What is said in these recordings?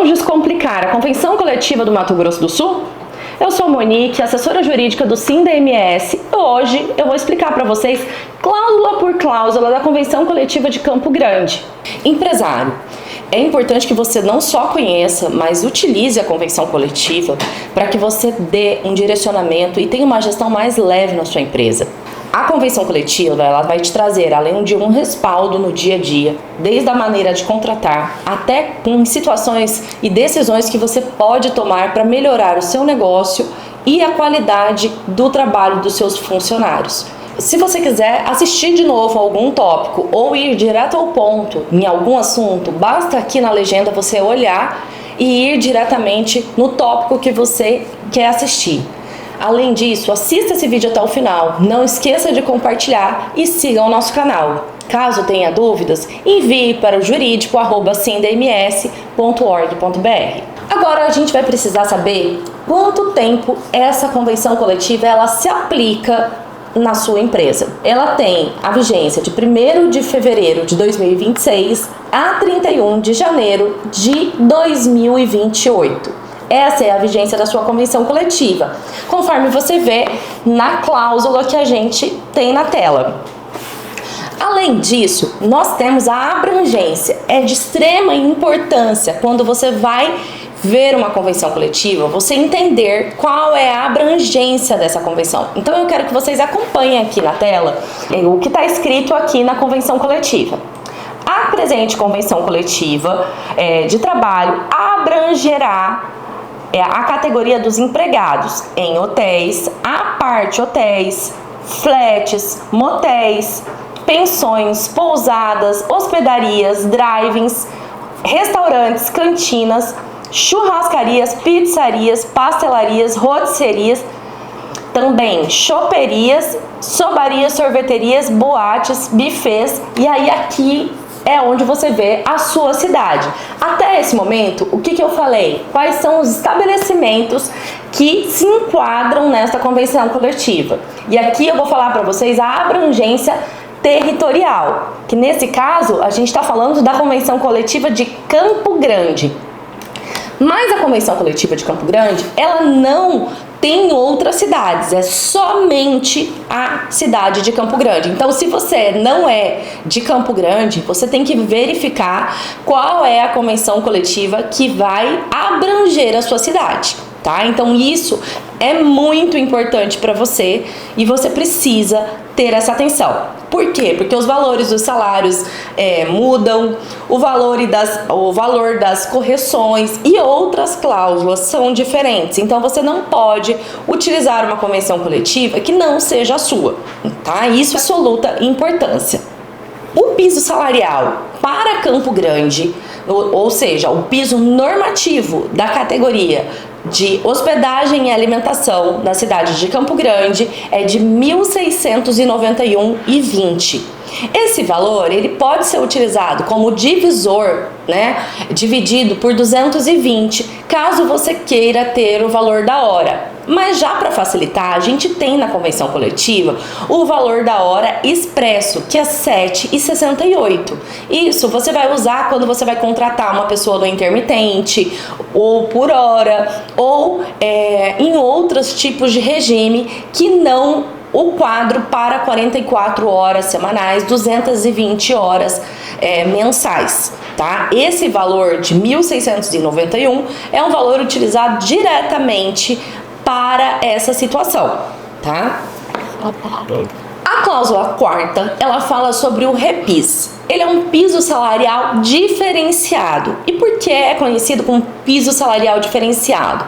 Vamos descomplicar a Convenção Coletiva do Mato Grosso do Sul? Eu sou a Monique, assessora jurídica do SINDA-MS, e hoje eu vou explicar para vocês, cláusula por cláusula, da Convenção Coletiva de Campo Grande. Empresário, é importante que você não só conheça, mas utilize a Convenção Coletiva para que você dê um direcionamento e tenha uma gestão mais leve na sua empresa. A Convenção Coletiva, ela vai te trazer, além de um respaldo no dia a dia, desde a maneira de contratar, até com situações e decisões que você pode tomar para melhorar o seu negócio e a qualidade do trabalho dos seus funcionários. Se você quiser assistir de novo algum tópico ou ir direto ao ponto em algum assunto, basta aqui na legenda você olhar e ir diretamente no tópico que você quer assistir. Além disso, assista esse vídeo até o final, não esqueça de compartilhar e siga o nosso canal. Caso tenha dúvidas, envie para o jurídico@sindams.org.br. Agora a gente vai precisar saber quanto tempo essa convenção coletiva ela se aplica na sua empresa. Ela tem a vigência de 1º de fevereiro de 2026 a 31 de janeiro de 2028. Essa é a vigência da sua convenção coletiva, conforme você vê na cláusula que a gente tem na tela. Além disso, nós temos a abrangência. É de extrema importância quando você vai ver uma convenção coletiva, você entender qual é a abrangência dessa convenção. Então eu quero que vocês acompanhem aqui na tela o que está escrito aqui na convenção coletiva. A presente convenção coletiva de trabalho abrangerá a categoria dos empregados em hotéis, à parte hotéis, flats, motéis, pensões, pousadas, hospedarias, drive-ins, restaurantes, cantinas, churrascarias, pizzarias, pastelarias, rotisserias, também choperias, sobarias, sorveterias, boates, buffets, e aí aqui é onde você vê a sua cidade. Até esse momento, o que eu falei? Quais são os estabelecimentos que se enquadram nesta convenção coletiva? E aqui eu vou falar para vocês a abrangência territorial, que nesse caso a gente está falando da convenção coletiva de Campo Grande. Mas a convenção coletiva de Campo Grande, ela não tem outras cidades, é somente a cidade de Campo Grande. Então, se você não é de Campo Grande, você tem que verificar qual é a convenção coletiva que vai abranger a sua cidade, tá? Então, isso é muito importante para você e você precisa ter essa atenção. Por quê? Porque os valores dos salários mudam, o valor das correções e outras cláusulas são diferentes. Então você não pode utilizar uma convenção coletiva que não seja a sua, tá? Isso é absoluta importância. O piso salarial para Campo Grande, ou seja, o piso normativo da categoria de hospedagem e alimentação na cidade de Campo Grande é de R$ 1.691,20. Esse valor ele pode ser utilizado como divisor, dividido por 220, caso você queira ter o valor da hora. Mas já para facilitar, a gente tem na convenção coletiva o valor da hora expresso, que é R$ 7,68. Isso você vai usar quando você vai contratar uma pessoa do intermitente, ou por hora, ou em outros tipos de regime que não o quadro para 44 horas semanais, 220 horas mensais, tá? Esse valor de 1.691 é um valor utilizado diretamente para essa situação, tá? A cláusula 4ª, ela fala sobre o repis. Ele é um piso salarial diferenciado. E por que é conhecido como piso salarial diferenciado?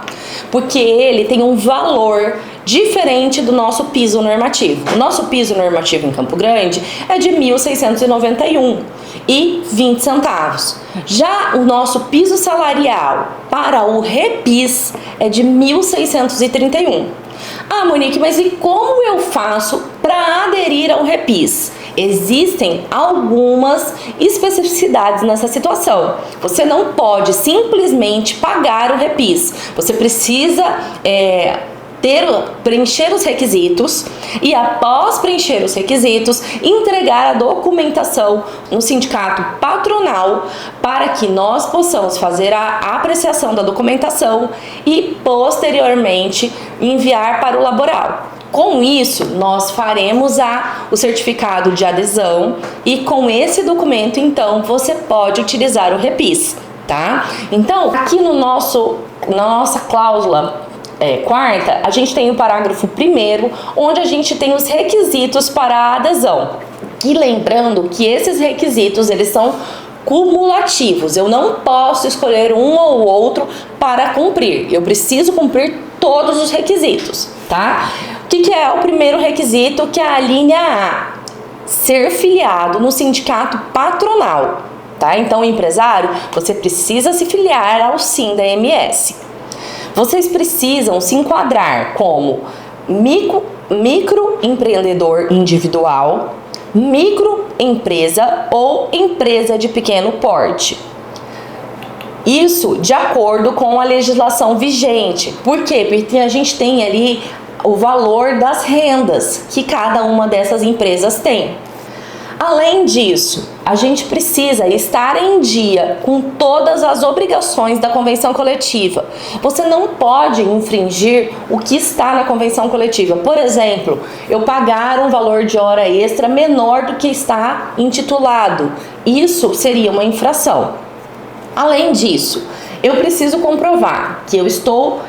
Porque ele tem um valor diferente do nosso piso normativo. O nosso piso normativo em Campo Grande é de R$ 1.691,20. Já o nosso piso salarial para o repis é de R$ 1.631. Ah, Monique, mas e como eu faço para aderir ao repis? Existem algumas especificidades nessa situação. Você não pode simplesmente pagar o repis. Você precisa preencher os requisitos e, após preencher os requisitos, entregar a documentação no sindicato patronal para que nós possamos fazer a apreciação da documentação e, posteriormente, enviar para o laboral. Com isso, nós faremos o certificado de adesão e, com esse documento, então, você pode utilizar o REPIS, tá? Então, aqui na nossa cláusula quarta, a gente tem o parágrafo 1º, onde a gente tem os requisitos para a adesão. E lembrando que esses requisitos, eles são cumulativos. Eu não posso escolher um ou outro para cumprir. Eu preciso cumprir todos os requisitos, tá? O que é o primeiro requisito, que é a linha A? Ser filiado no sindicato patronal, tá? Então, empresário, você precisa se filiar ao SINDA-MS. Vocês precisam se enquadrar como microempreendedor individual, microempresa ou empresa de pequeno porte. Isso de acordo com a legislação vigente. Por quê? Porque a gente tem ali o valor das rendas que cada uma dessas empresas tem. Além disso, a gente precisa estar em dia com todas as obrigações da convenção coletiva. Você não pode infringir o que está na convenção coletiva. Por exemplo, eu pagar um valor de hora extra menor do que está intitulado. Isso seria uma infração. Além disso, eu preciso comprovar que eu estou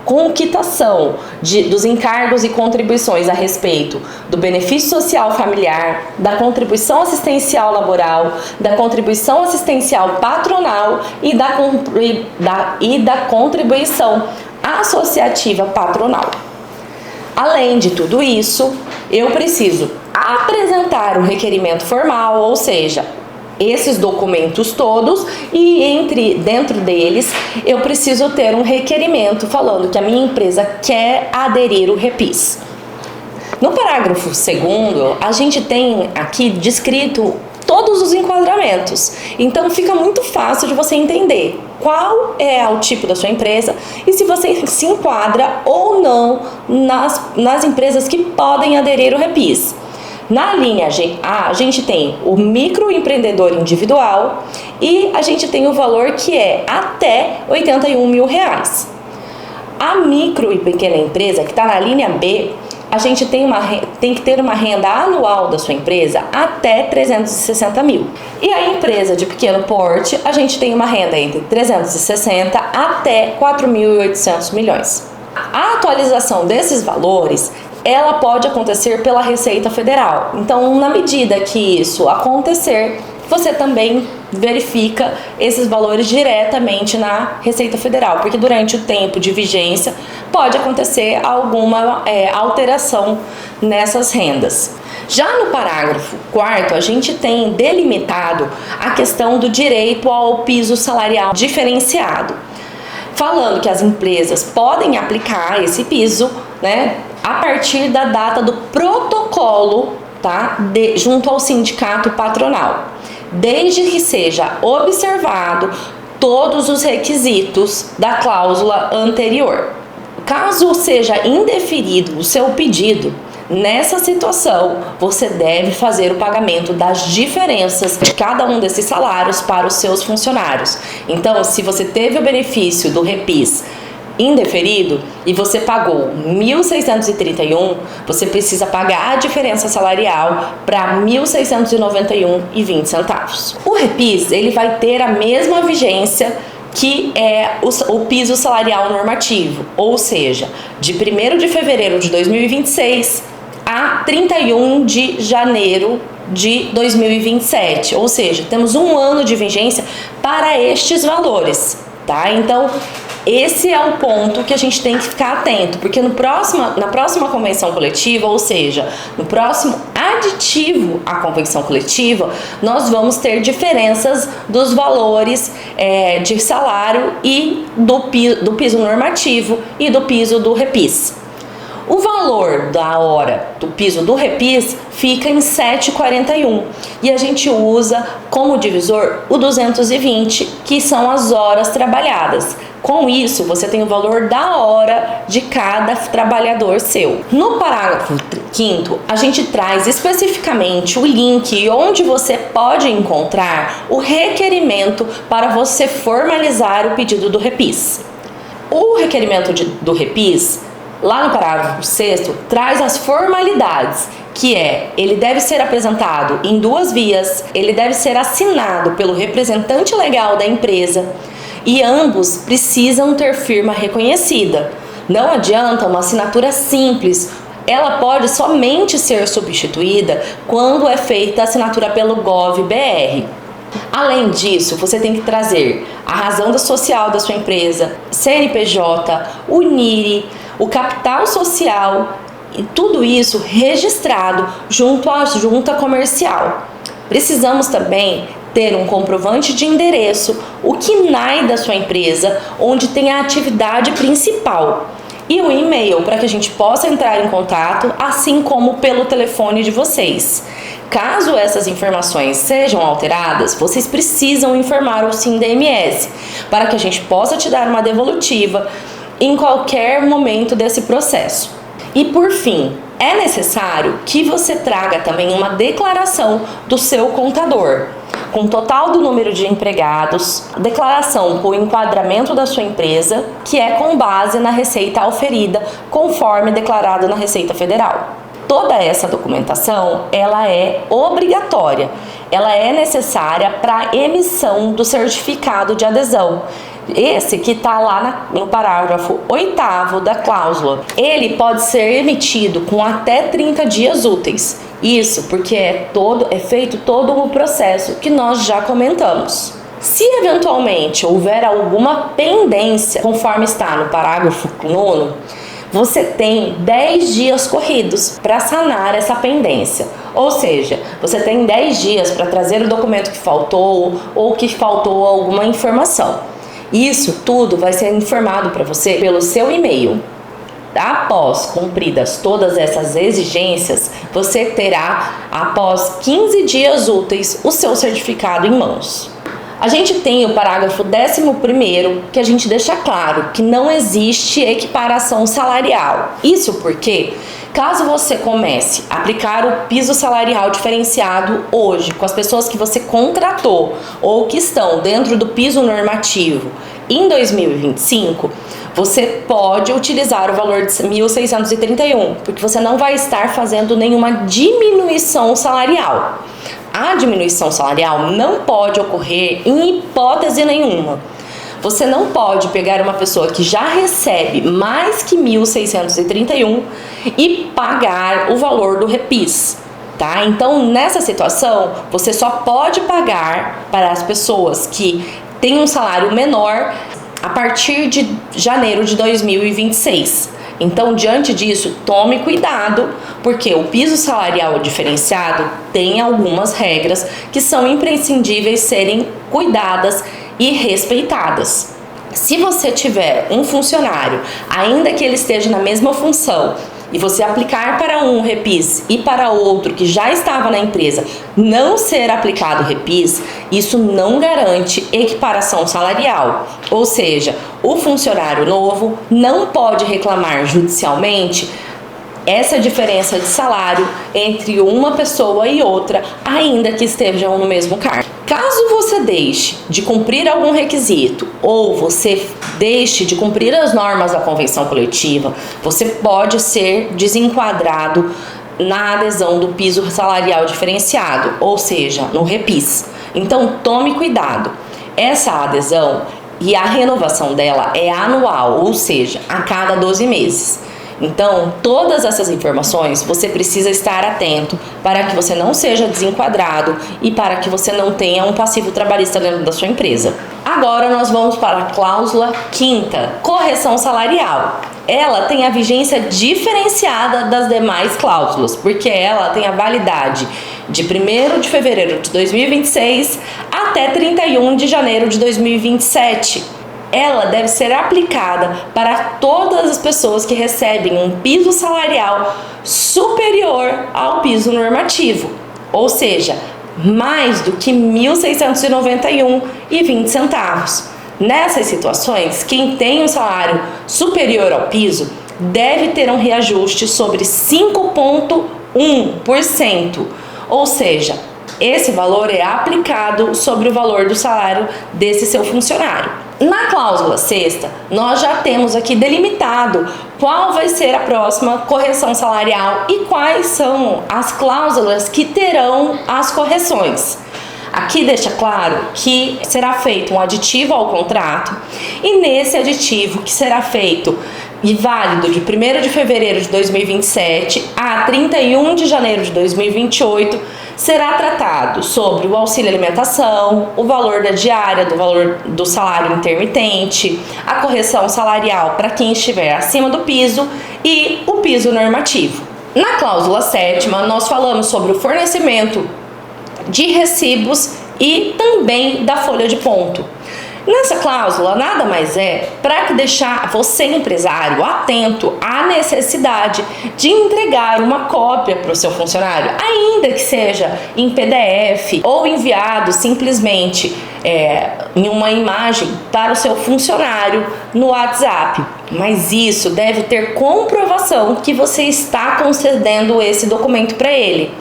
com quitação dos encargos e contribuições a respeito do benefício social familiar, da contribuição assistencial laboral, da contribuição assistencial patronal e da contribuição associativa patronal. Além de tudo isso, eu preciso apresentar o requerimento formal, ou seja, esses documentos todos, e dentro deles eu preciso ter um requerimento falando que a minha empresa quer aderir ao REPIS. No parágrafo 2º, a gente tem aqui descrito todos os enquadramentos, então fica muito fácil de você entender qual é o tipo da sua empresa e se você se enquadra ou não nas empresas que podem aderir ao REPIS. Na linha A, a gente tem o microempreendedor individual e a gente tem o valor que é até R$81 mil. A micro e pequena empresa, que está na linha B, a gente tem que ter uma renda anual da sua empresa até 360 mil. E a empresa de pequeno porte, a gente tem uma renda entre 360 até 4.800 milhões. A atualização desses valores, ela pode acontecer pela Receita Federal. Então, na medida que isso acontecer, você também verifica esses valores diretamente na Receita Federal, porque durante o tempo de vigência pode acontecer alguma alteração nessas rendas. Já no parágrafo 4º, a gente tem delimitado a questão do direito ao piso salarial diferenciado, falando que as empresas podem aplicar esse piso, né, a partir da data do protocolo, tá, junto ao sindicato patronal, desde que seja observado todos os requisitos da cláusula anterior. Caso seja indeferido o seu pedido, nessa situação, você deve fazer o pagamento das diferenças de cada um desses salários para os seus funcionários. Então, se você teve o benefício do REPIS indeferido e você pagou 1.631, você precisa pagar a diferença salarial para 1.691,20. O REPIS, ele vai ter a mesma vigência que é o piso salarial normativo, ou seja, de 1º de fevereiro de 2026 a 31 de janeiro de 2027, ou seja, temos um ano de vigência para estes valores, tá? Então, esse é o ponto que a gente tem que ficar atento, porque na próxima convenção coletiva, ou seja, no próximo aditivo à convenção coletiva, nós vamos ter diferenças dos valores de salário e do piso normativo e do piso do REPIS. O valor da hora do piso do Repis fica em 7,41 e a gente usa como divisor o 220, que são as horas trabalhadas. Com isso, você tem o valor da hora de cada trabalhador seu. No parágrafo 5º, a gente traz especificamente o link onde você pode encontrar o requerimento para você formalizar o pedido do Repis. O requerimento do Repis, lá no parágrafo 6º, traz as formalidades, que ele deve ser apresentado em 2 vias, ele deve ser assinado pelo representante legal da empresa, e ambos precisam ter firma reconhecida. Não adianta uma assinatura simples, ela pode somente ser substituída quando é feita a assinatura pelo Gov.br. Além disso, você tem que trazer a razão social da sua empresa, CNPJ, o NIRI, o capital social e tudo isso registrado junto à junta comercial. Precisamos também ter um comprovante de endereço, o CNAE da sua empresa, onde tem a atividade principal, e o e-mail para que a gente possa entrar em contato, assim como pelo telefone de vocês. Caso essas informações sejam alteradas, vocês precisam informar o SINDMS para que a gente possa te dar uma devolutiva em qualquer momento desse processo. E por fim, é necessário que você traga também uma declaração do seu contador, com total do número de empregados, declaração com o enquadramento da sua empresa, que é com base na receita auferida, conforme declarado na Receita Federal. Toda essa documentação, ela é obrigatória, ela é necessária para emissão do certificado de adesão. Esse que está lá no parágrafo 8º da cláusula, ele pode ser emitido com até 30 dias úteis. Isso porque é feito todo o processo que nós já comentamos. Se eventualmente houver alguma pendência, conforme está no parágrafo 9º, você tem 10 dias corridos para sanar essa pendência. Ou seja, você tem 10 dias para trazer o documento que faltou ou que faltou alguma informação. Isso tudo vai ser informado para você pelo seu e-mail. Após cumpridas todas essas exigências, você terá, após 15 dias úteis, o seu certificado em mãos. A gente tem o parágrafo 11º, que a gente deixa claro que não existe equiparação salarial. Isso porque, caso você comece a aplicar o piso salarial diferenciado hoje com as pessoas que você contratou ou que estão dentro do piso normativo em 2025, você pode utilizar o valor de 1.631, porque você não vai estar fazendo nenhuma diminuição salarial. A diminuição salarial não pode ocorrer em hipótese nenhuma. Você não pode pegar uma pessoa que já recebe mais que 1.631 e pagar o valor do Repis, tá? Então, nessa situação, você só pode pagar para as pessoas que têm um salário menor a partir de janeiro de 2026. Então, diante disso, tome cuidado, porque o piso salarial diferenciado tem algumas regras que são imprescindíveis serem cuidadas e respeitadas. Se você tiver um funcionário, ainda que ele esteja na mesma função, e você aplicar para um Repis e para outro que já estava na empresa não ser aplicado Repis, isso não garante equiparação salarial. Ou seja, o funcionário novo não pode reclamar judicialmente essa diferença de salário entre uma pessoa e outra, ainda que estejam no mesmo cargo. Caso você deixe de cumprir algum requisito ou você deixe de cumprir as normas da convenção coletiva, você pode ser desenquadrado na adesão do piso salarial diferenciado, ou seja, no Repis. Então, tome cuidado. Essa adesão e a renovação dela é anual, ou seja, a cada 12 meses. Então, todas essas informações você precisa estar atento para que você não seja desenquadrado e para que você não tenha um passivo trabalhista dentro da sua empresa. Agora nós vamos para a cláusula 5ª, correção salarial. Ela tem a vigência diferenciada das demais cláusulas, porque ela tem a validade de 1º de fevereiro de 2026 até 31 de janeiro de 2027. ela deve ser aplicada para todas as pessoas que recebem um piso salarial superior ao piso normativo, ou seja, mais do que R$ 1.691,20. Nessas situações, quem tem um salário superior ao piso deve ter um reajuste sobre 5,1%, ou seja, esse valor é aplicado sobre o valor do salário desse seu funcionário. Na cláusula sexta, nós já temos aqui delimitado qual vai ser a próxima correção salarial e quais são as cláusulas que terão as correções. Aqui deixa claro que será feito um aditivo ao contrato e nesse aditivo que será feito e válido de 1º de fevereiro de 2027 a 31 de janeiro de 2028, será tratado sobre o auxílio alimentação, o valor da diária, do valor do salário intermitente, a correção salarial para quem estiver acima do piso e o piso normativo. Na cláusula sétima, nós falamos sobre o fornecimento de recibos e também da folha de ponto. Nessa cláusula, nada mais é para deixar você, empresário, atento à necessidade de entregar uma cópia para o seu funcionário, ainda que seja em PDF ou enviado simplesmente em uma imagem para o seu funcionário no WhatsApp. Mas isso deve ter comprovação que você está concedendo esse documento para ele.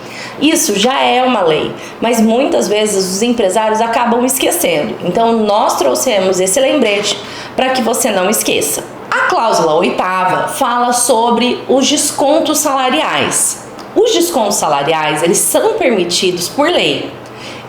Isso já é uma lei, mas muitas vezes os empresários acabam esquecendo. Então nós trouxemos esse lembrete para que você não esqueça. A cláusula oitava fala sobre os descontos salariais. Os descontos salariais, eles são permitidos por lei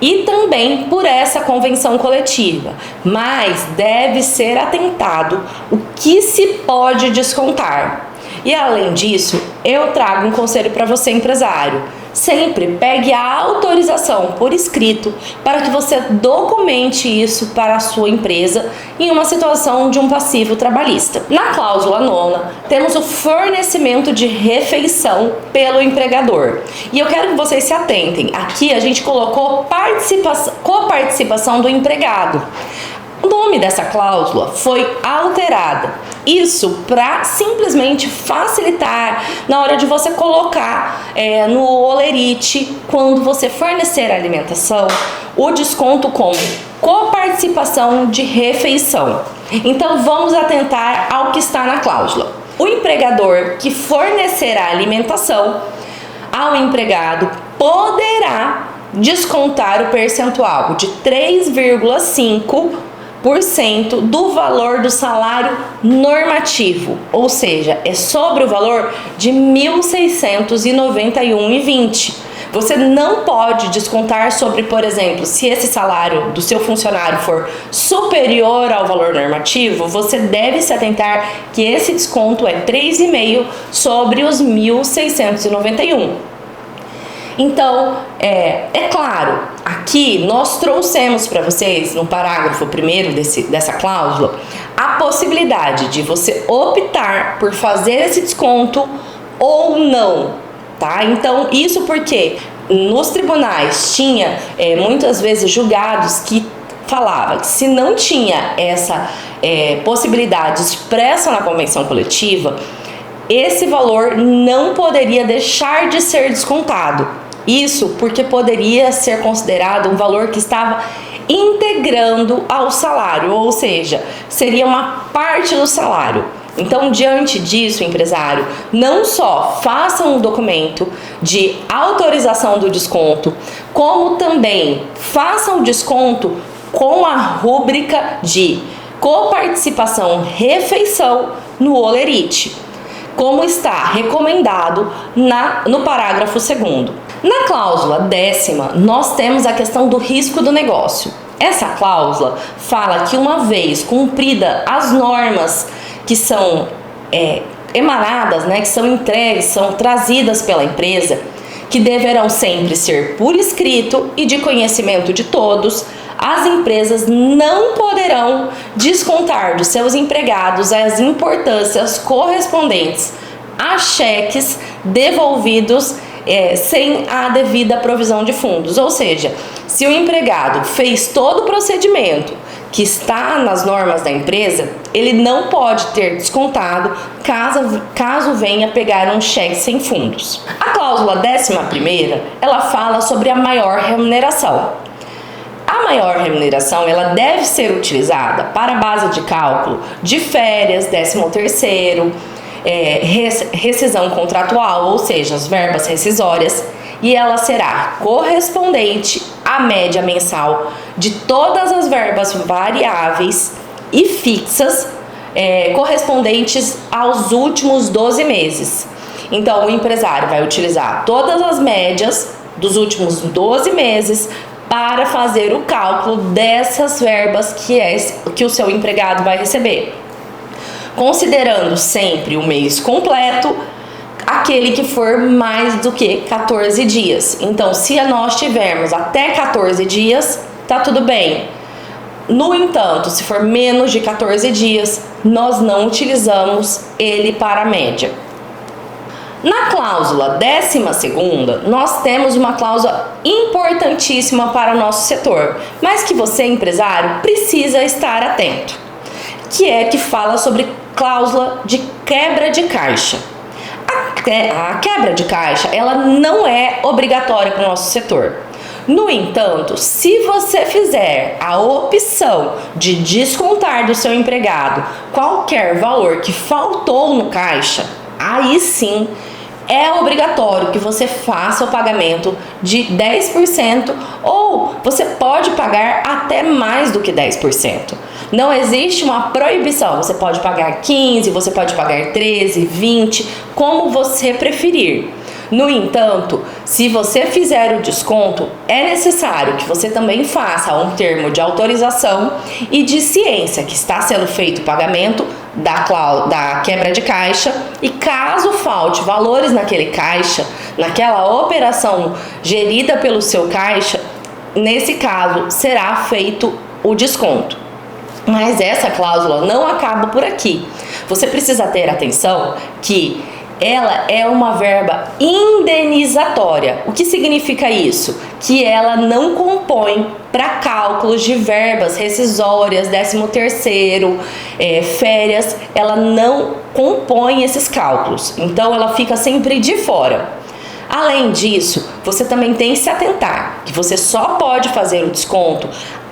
e também por essa convenção coletiva, mas deve ser atentado o que se pode descontar. E além disso, eu trago um conselho para você, empresário. Sempre pegue a autorização por escrito para que você documente isso para a sua empresa em uma situação de um passivo trabalhista. Na cláusula nona, temos o fornecimento de refeição pelo empregador. E eu quero que vocês se atentem. Aqui a gente colocou coparticipação do empregado. O nome dessa cláusula foi alterada. Isso para simplesmente facilitar na hora de você colocar no holerite, quando você fornecer a alimentação, o desconto como coparticipação de refeição. Então vamos atentar ao que está na cláusula. O empregador que fornecer a alimentação ao empregado poderá descontar o percentual de 3,5% do valor do salário normativo, ou seja, é sobre o valor de R$ 1.691,20. Você não pode descontar sobre, por exemplo, se esse salário do seu funcionário for superior ao valor normativo, você deve se atentar que esse desconto é 3,5% sobre os R$ 1.691. Então, é claro, aqui nós trouxemos para vocês, no parágrafo 1º dessa cláusula, a possibilidade de você optar por fazer esse desconto ou não, tá? Então, isso porque nos tribunais tinha muitas vezes julgados que falava que se não tinha essa possibilidade expressa na convenção coletiva, esse valor não poderia deixar de ser descontado. Isso porque poderia ser considerado um valor que estava integrando ao salário, ou seja, seria uma parte do salário. Então, diante disso, empresário, não só faça um documento de autorização do desconto, como também faça um desconto com a rúbrica de coparticipação refeição no holerite, como está recomendado no parágrafo 2º. Na cláusula 10ª, nós temos a questão do risco do negócio. Essa cláusula fala que uma vez cumprida as normas que são emanadas, que são entregues, são trazidas pela empresa, que deverão sempre ser por escrito e de conhecimento de todos, as empresas não poderão descontar dos seus empregados as importâncias correspondentes a cheques devolvidos sem a devida provisão de fundos. Ou seja, se o empregado fez todo o procedimento que está nas normas da empresa, ele não pode ter descontado caso venha pegar um cheque sem fundos. A cláusula 11ª, ela fala sobre a maior remuneração. A maior remuneração, ela deve ser utilizada para a base de cálculo de férias, 13º, rescisão contratual, ou seja, as verbas rescisórias, e ela será correspondente à média mensal de todas as verbas variáveis e fixas correspondentes aos últimos 12 meses. Então, o empresário vai utilizar todas as médias dos últimos 12 meses para fazer o cálculo dessas verbas que o seu empregado vai receber, considerando sempre o mês completo, aquele que for mais do que 14 dias. Então, se nós tivermos até 14 dias, tá tudo bem. No entanto, se for menos de 14 dias, nós não utilizamos ele para a média. Na cláusula 12ª, nós temos uma cláusula importantíssima para o nosso setor, mas que você, empresário, precisa estar atento, que fala sobre cláusula de quebra de caixa. A quebra de caixa, ela não é obrigatória para o nosso setor. No entanto, se você fizer a opção de descontar do seu empregado qualquer valor que faltou no caixa, aí sim é obrigatório que você faça o pagamento de 10%, ou você pode pagar até mais do que 10%. Não existe uma proibição, você pode pagar 15%, você pode pagar 13%, 20%, como você preferir. No entanto, se você fizer o desconto, é necessário que você também faça um termo de autorização e de ciência que está sendo feito o pagamento da quebra de caixa, e caso falte valores naquele caixa, naquela operação gerida pelo seu caixa, nesse caso será feito o desconto. Mas essa cláusula não acaba por aqui. Você precisa ter atenção que ela é uma verba indenizatória. O que significa isso? Que ela não compõe para cálculos de verbas rescisórias, 13º, férias, ela não compõe esses cálculos. Então ela fica sempre de fora. Além disso, você também tem que se atentar que você só pode fazer o desconto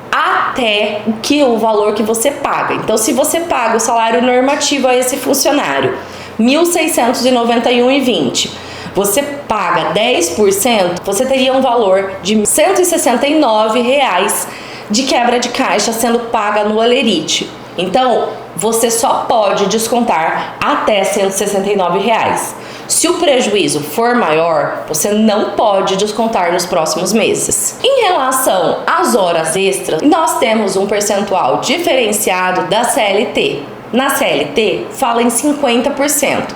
até o valor que você paga. Então, se você paga o salário normativo a esse funcionário, R$ 1.691,20, você paga 10%, você teria um valor de R$ 169,00 de quebra de caixa sendo paga no Olerite. Então, você só pode descontar até R$ 169,00. Se o prejuízo for maior, você não pode descontar nos próximos meses. Em relação às horas extras, nós temos um percentual diferenciado da CLT. Na CLT, fala em 50%.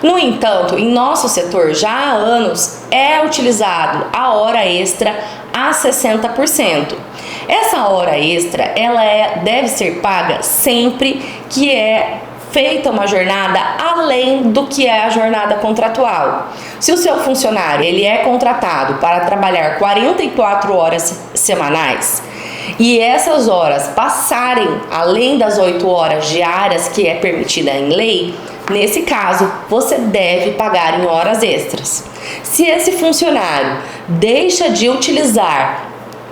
No entanto, em nosso setor, já há anos, é utilizado a hora extra a 60%. Essa hora extra, ela deve ser paga sempre que é feita uma jornada além do que é a jornada contratual. Se o seu funcionário ele é contratado para trabalhar 44 horas semanais e essas horas passarem além das 8 horas diárias que é permitida em lei, nesse caso você deve pagar em horas extras. Se esse funcionário deixa de utilizar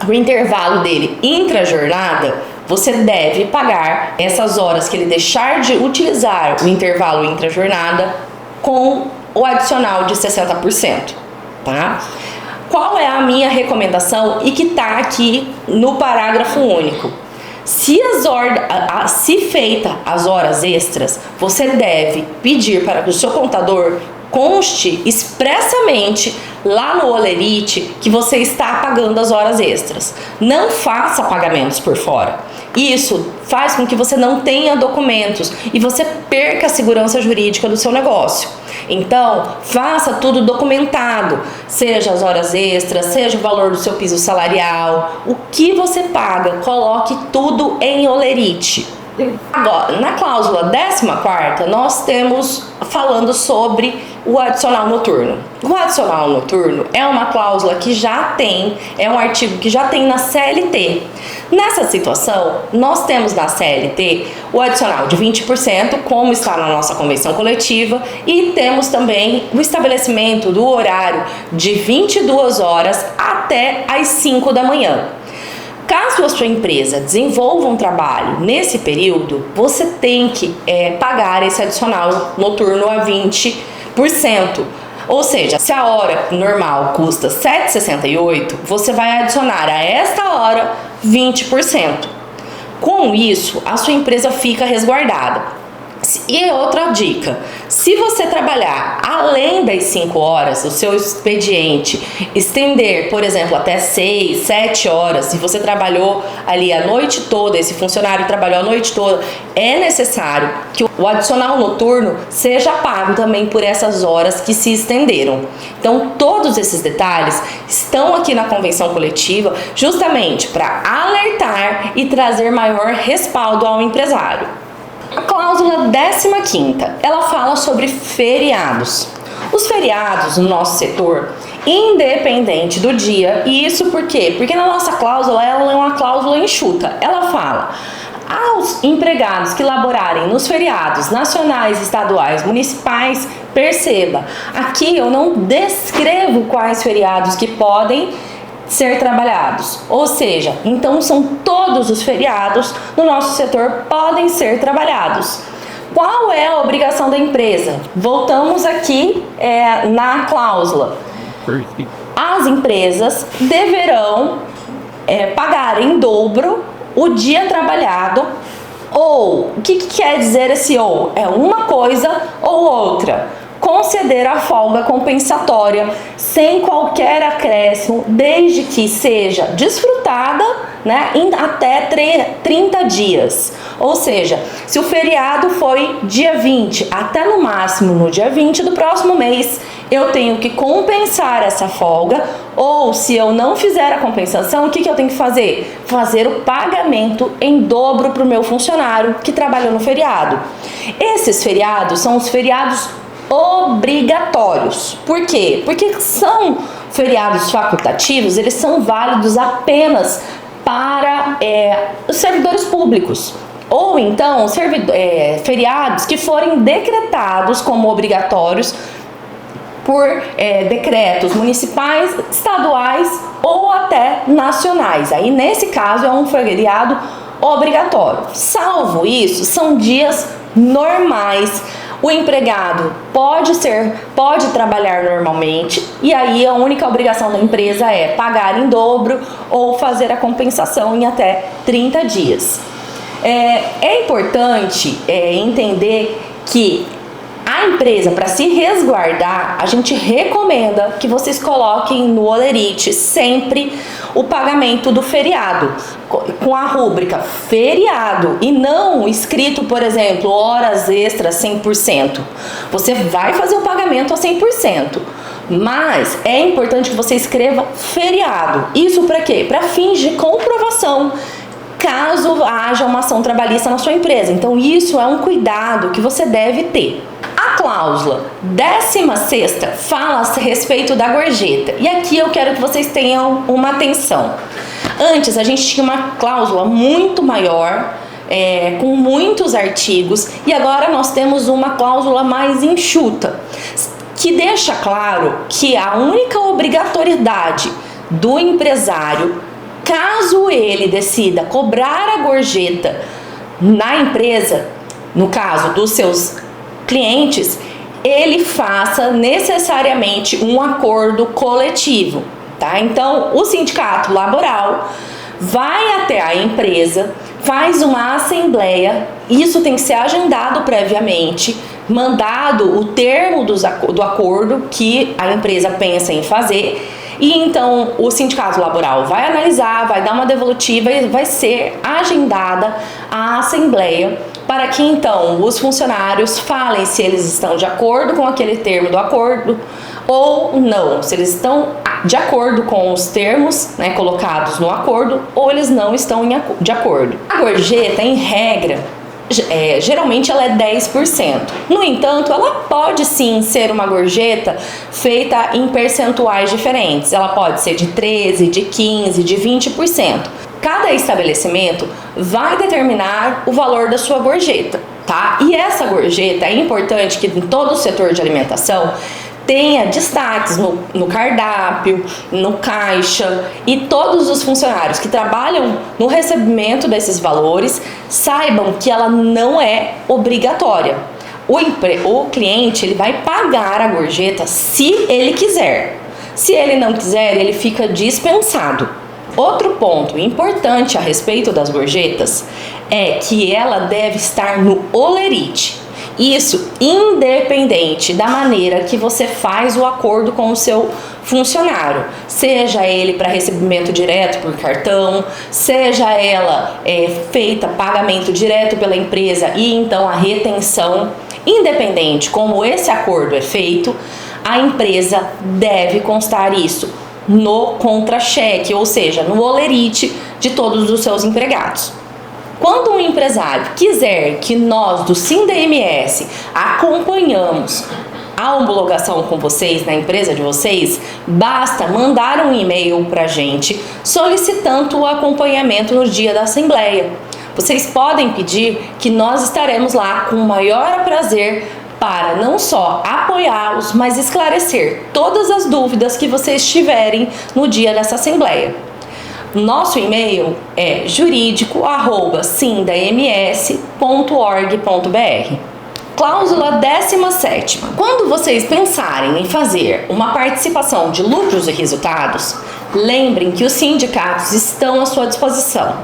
o intervalo dele intra-jornada, você deve pagar essas horas que ele deixar de utilizar o intervalo intra-jornada com o adicional de 60%, tá? Qual é a minha recomendação e que está aqui no parágrafo único? Se feita as horas extras, você deve pedir para que o seu contador conste expressamente lá no Olerite que você está pagando as horas extras. Não faça pagamentos por fora. Isso faz com que você não tenha documentos e você perca a segurança jurídica do seu negócio. Então, faça tudo documentado, seja as horas extras, seja o valor do seu piso salarial, o que você paga, coloque tudo em Olerite. Agora, na cláusula 14ª, nós temos falando sobre o adicional noturno. O adicional noturno é uma cláusula que já tem, é um artigo que já tem na CLT. Nessa situação, nós temos na CLT o adicional de 20%, como está na nossa convenção coletiva, e temos também o estabelecimento do horário de 22 horas até às 5 da manhã. Caso a sua empresa desenvolva um trabalho nesse período, você tem que pagar esse adicional noturno a 20%. Ou seja, se a hora normal custa R$ 7,68, você vai adicionar a esta hora 20%. Com isso, a sua empresa fica resguardada. E outra dica, se você trabalhar além das 5 horas, o seu expediente estender, por exemplo, até 6, 7 horas, se você trabalhou ali a noite toda, esse funcionário trabalhou a noite toda, é necessário que o adicional noturno seja pago também por essas horas que se estenderam. Então, todos esses detalhes estão aqui na convenção coletiva justamente para alertar e trazer maior respaldo ao empresário. A cláusula 15ª, ela fala sobre feriados. Os feriados no nosso setor, independente do dia, e isso por quê? Porque na nossa cláusula, ela é uma cláusula enxuta. Ela fala: aos empregados que laborarem nos feriados nacionais, estaduais, municipais, perceba, aqui eu não descrevo quais feriados que podem ser trabalhados, ou seja, então são todos os feriados no nosso setor podem ser trabalhados. Qual é a obrigação da empresa? Voltamos aqui na cláusula. As empresas deverão pagar em dobro o dia trabalhado, ou o que quer dizer esse ou? É uma coisa ou outra. Conceder a folga compensatória sem qualquer acréscimo, desde que seja desfrutada, né, em até 30 dias. Ou seja, se o feriado foi dia 20, até no máximo no dia 20 do próximo mês, eu tenho que compensar essa folga, ou se eu não fizer a compensação, o que eu tenho que fazer? Fazer o pagamento em dobro para o meu funcionário que trabalhou no feriado. Esses feriados são os feriados obrigatórios. Por quê? Porque são feriados facultativos, eles são válidos apenas para os servidores públicos. Ou então, feriados que forem decretados como obrigatórios por decretos municipais, estaduais ou até nacionais. Aí, nesse caso, é um feriado obrigatório. Salvo isso, são dias normais. O empregado pode trabalhar normalmente, e aí a única obrigação da empresa é pagar em dobro ou fazer a compensação em até 30 dias. É importante entender que a empresa, para se resguardar, a gente recomenda que vocês coloquem no holerite sempre o pagamento do feriado, com a rúbrica feriado e não escrito, por exemplo, horas extras 100%. Você vai fazer o pagamento a 100%, mas é importante que você escreva feriado. Isso para quê? Para fins de comprovação, caso haja uma ação trabalhista na sua empresa. Então, isso é um cuidado que você deve ter. A cláusula 16ª fala a respeito da gorjeta. E aqui eu quero que vocês tenham uma atenção. Antes, a gente tinha uma cláusula muito maior, com muitos artigos, e agora nós temos uma cláusula mais enxuta, que deixa claro que a única obrigatoriedade do empresário, caso ele decida cobrar a gorjeta na empresa, no caso dos seus clientes, ele faça necessariamente um acordo coletivo, tá? Então, o sindicato laboral vai até a empresa, faz uma assembleia, isso tem que ser agendado previamente, mandado o termo do acordo que a empresa pensa em fazer, e então o sindicato laboral vai analisar, vai dar uma devolutiva e vai ser agendada a assembleia para que então os funcionários falem se eles estão de acordo com aquele termo do acordo ou não, se eles estão de acordo com os termos, né, colocados no acordo, ou eles não estão de acordo. A gorjeta, em regra, geralmente ela é 10%. No entanto, ela pode sim ser uma gorjeta feita em percentuais diferentes. Ela pode ser de 13%, de 15%, de 20%. Cada estabelecimento vai determinar o valor da sua gorjeta, tá? E essa gorjeta é importante que em todo o setor de alimentação tenha destaques no cardápio, no caixa, e todos os funcionários que trabalham no recebimento desses valores saibam que ela não é obrigatória. O cliente ele vai pagar a gorjeta se ele quiser. Se ele não quiser, ele fica dispensado. Outro ponto importante a respeito das gorjetas é que ela deve estar no holerite. Isso independente da maneira que você faz o acordo com o seu funcionário, seja ele para recebimento direto por cartão, seja ela feita pagamento direto pela empresa e então a retenção, independente como esse acordo é feito, a empresa deve constar isso no contra-cheque, ou seja, no holerite de todos os seus empregados. Quando um empresário quiser que nós do SINDA-MS acompanhamos a homologação com vocês, na empresa de vocês, basta mandar um e-mail para a gente solicitando o acompanhamento no dia da assembleia. Vocês podem pedir que nós estaremos lá com o maior prazer para não só apoiá-los, mas esclarecer todas as dúvidas que vocês tiverem no dia dessa assembleia. Nosso e-mail é jurídico@sindams.org.br. Cláusula 17ª. Quando vocês pensarem em fazer uma participação de lucros e resultados, lembrem que os sindicatos estão à sua disposição.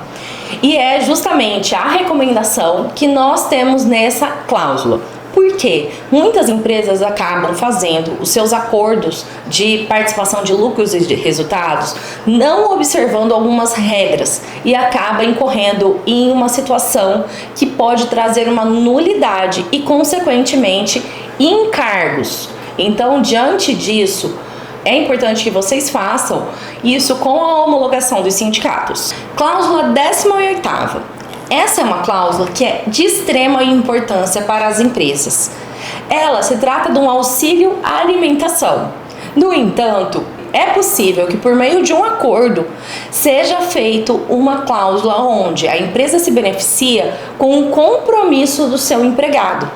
E é justamente a recomendação que nós temos nessa cláusula. Porque muitas empresas acabam fazendo os seus acordos de participação de lucros e de resultados não observando algumas regras e acaba incorrendo em uma situação que pode trazer uma nulidade e, consequentemente, encargos. Então, diante disso, é importante que vocês façam isso com a homologação dos sindicatos. Cláusula 18ª. Essa é uma cláusula que é de extrema importância para as empresas. Ela se trata de um auxílio à alimentação. No entanto, é possível que por meio de um acordo seja feito uma cláusula onde a empresa se beneficia com um compromisso do seu empregado.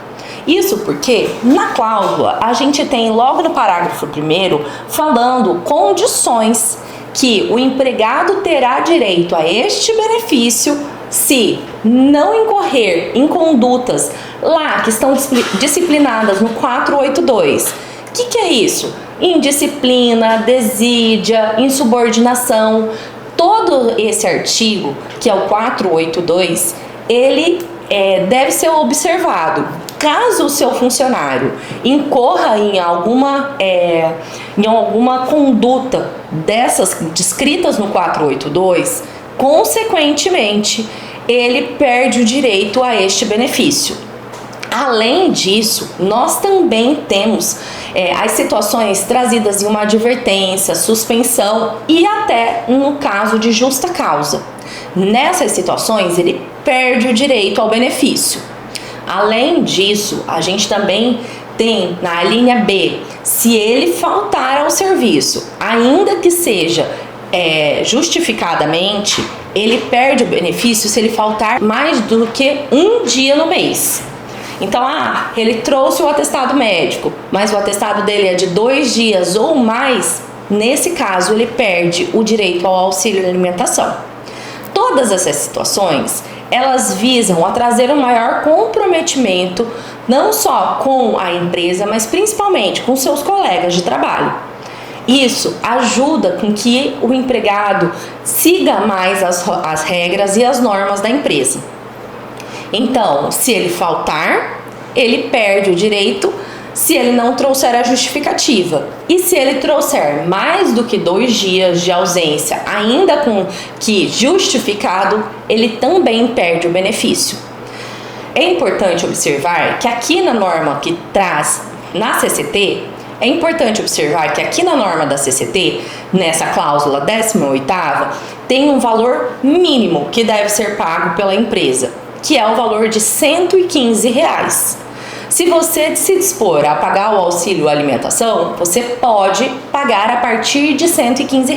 Isso porque na cláusula a gente tem logo no parágrafo 1º falando condições que o empregado terá direito a este benefício se não incorrer em condutas lá que estão disciplinadas no 482. O que é isso? Indisciplina, desídia, insubordinação. Todo esse artigo, que é o 482, ele deve ser observado. Caso o seu funcionário incorra em alguma conduta dessas descritas no 482, consequentemente, ele perde o direito a este benefício. Além disso, nós também temos as situações trazidas em uma advertência, suspensão e até no caso de justa causa. Nessas situações, ele perde o direito ao benefício. Além disso, a gente também tem na linha B, se ele faltar ao serviço, ainda que seja justificadamente, ele perde o benefício se ele faltar mais do que um dia no mês. Então, ele trouxe o atestado médico, mas o atestado dele é de 2 dias ou mais, nesse caso ele perde o direito ao auxílio alimentação. Todas essas situações, elas visam a trazer um maior comprometimento, não só com a empresa, mas principalmente com seus colegas de trabalho. Isso ajuda com que o empregado siga mais as regras e as normas da empresa. Então, se ele faltar, ele perde o direito se ele não trouxer a justificativa. E se ele trouxer mais do que 2 dias de ausência, ainda com que justificado, ele também perde o benefício. É importante observar que aqui na norma que traz na CCT, é importante observar que aqui na norma da CCT, nessa cláusula 18ª, tem um valor mínimo que deve ser pago pela empresa. que é o valor de R$ 115. Se você se dispor a pagar o auxílio alimentação, você pode pagar a partir de R$ 115.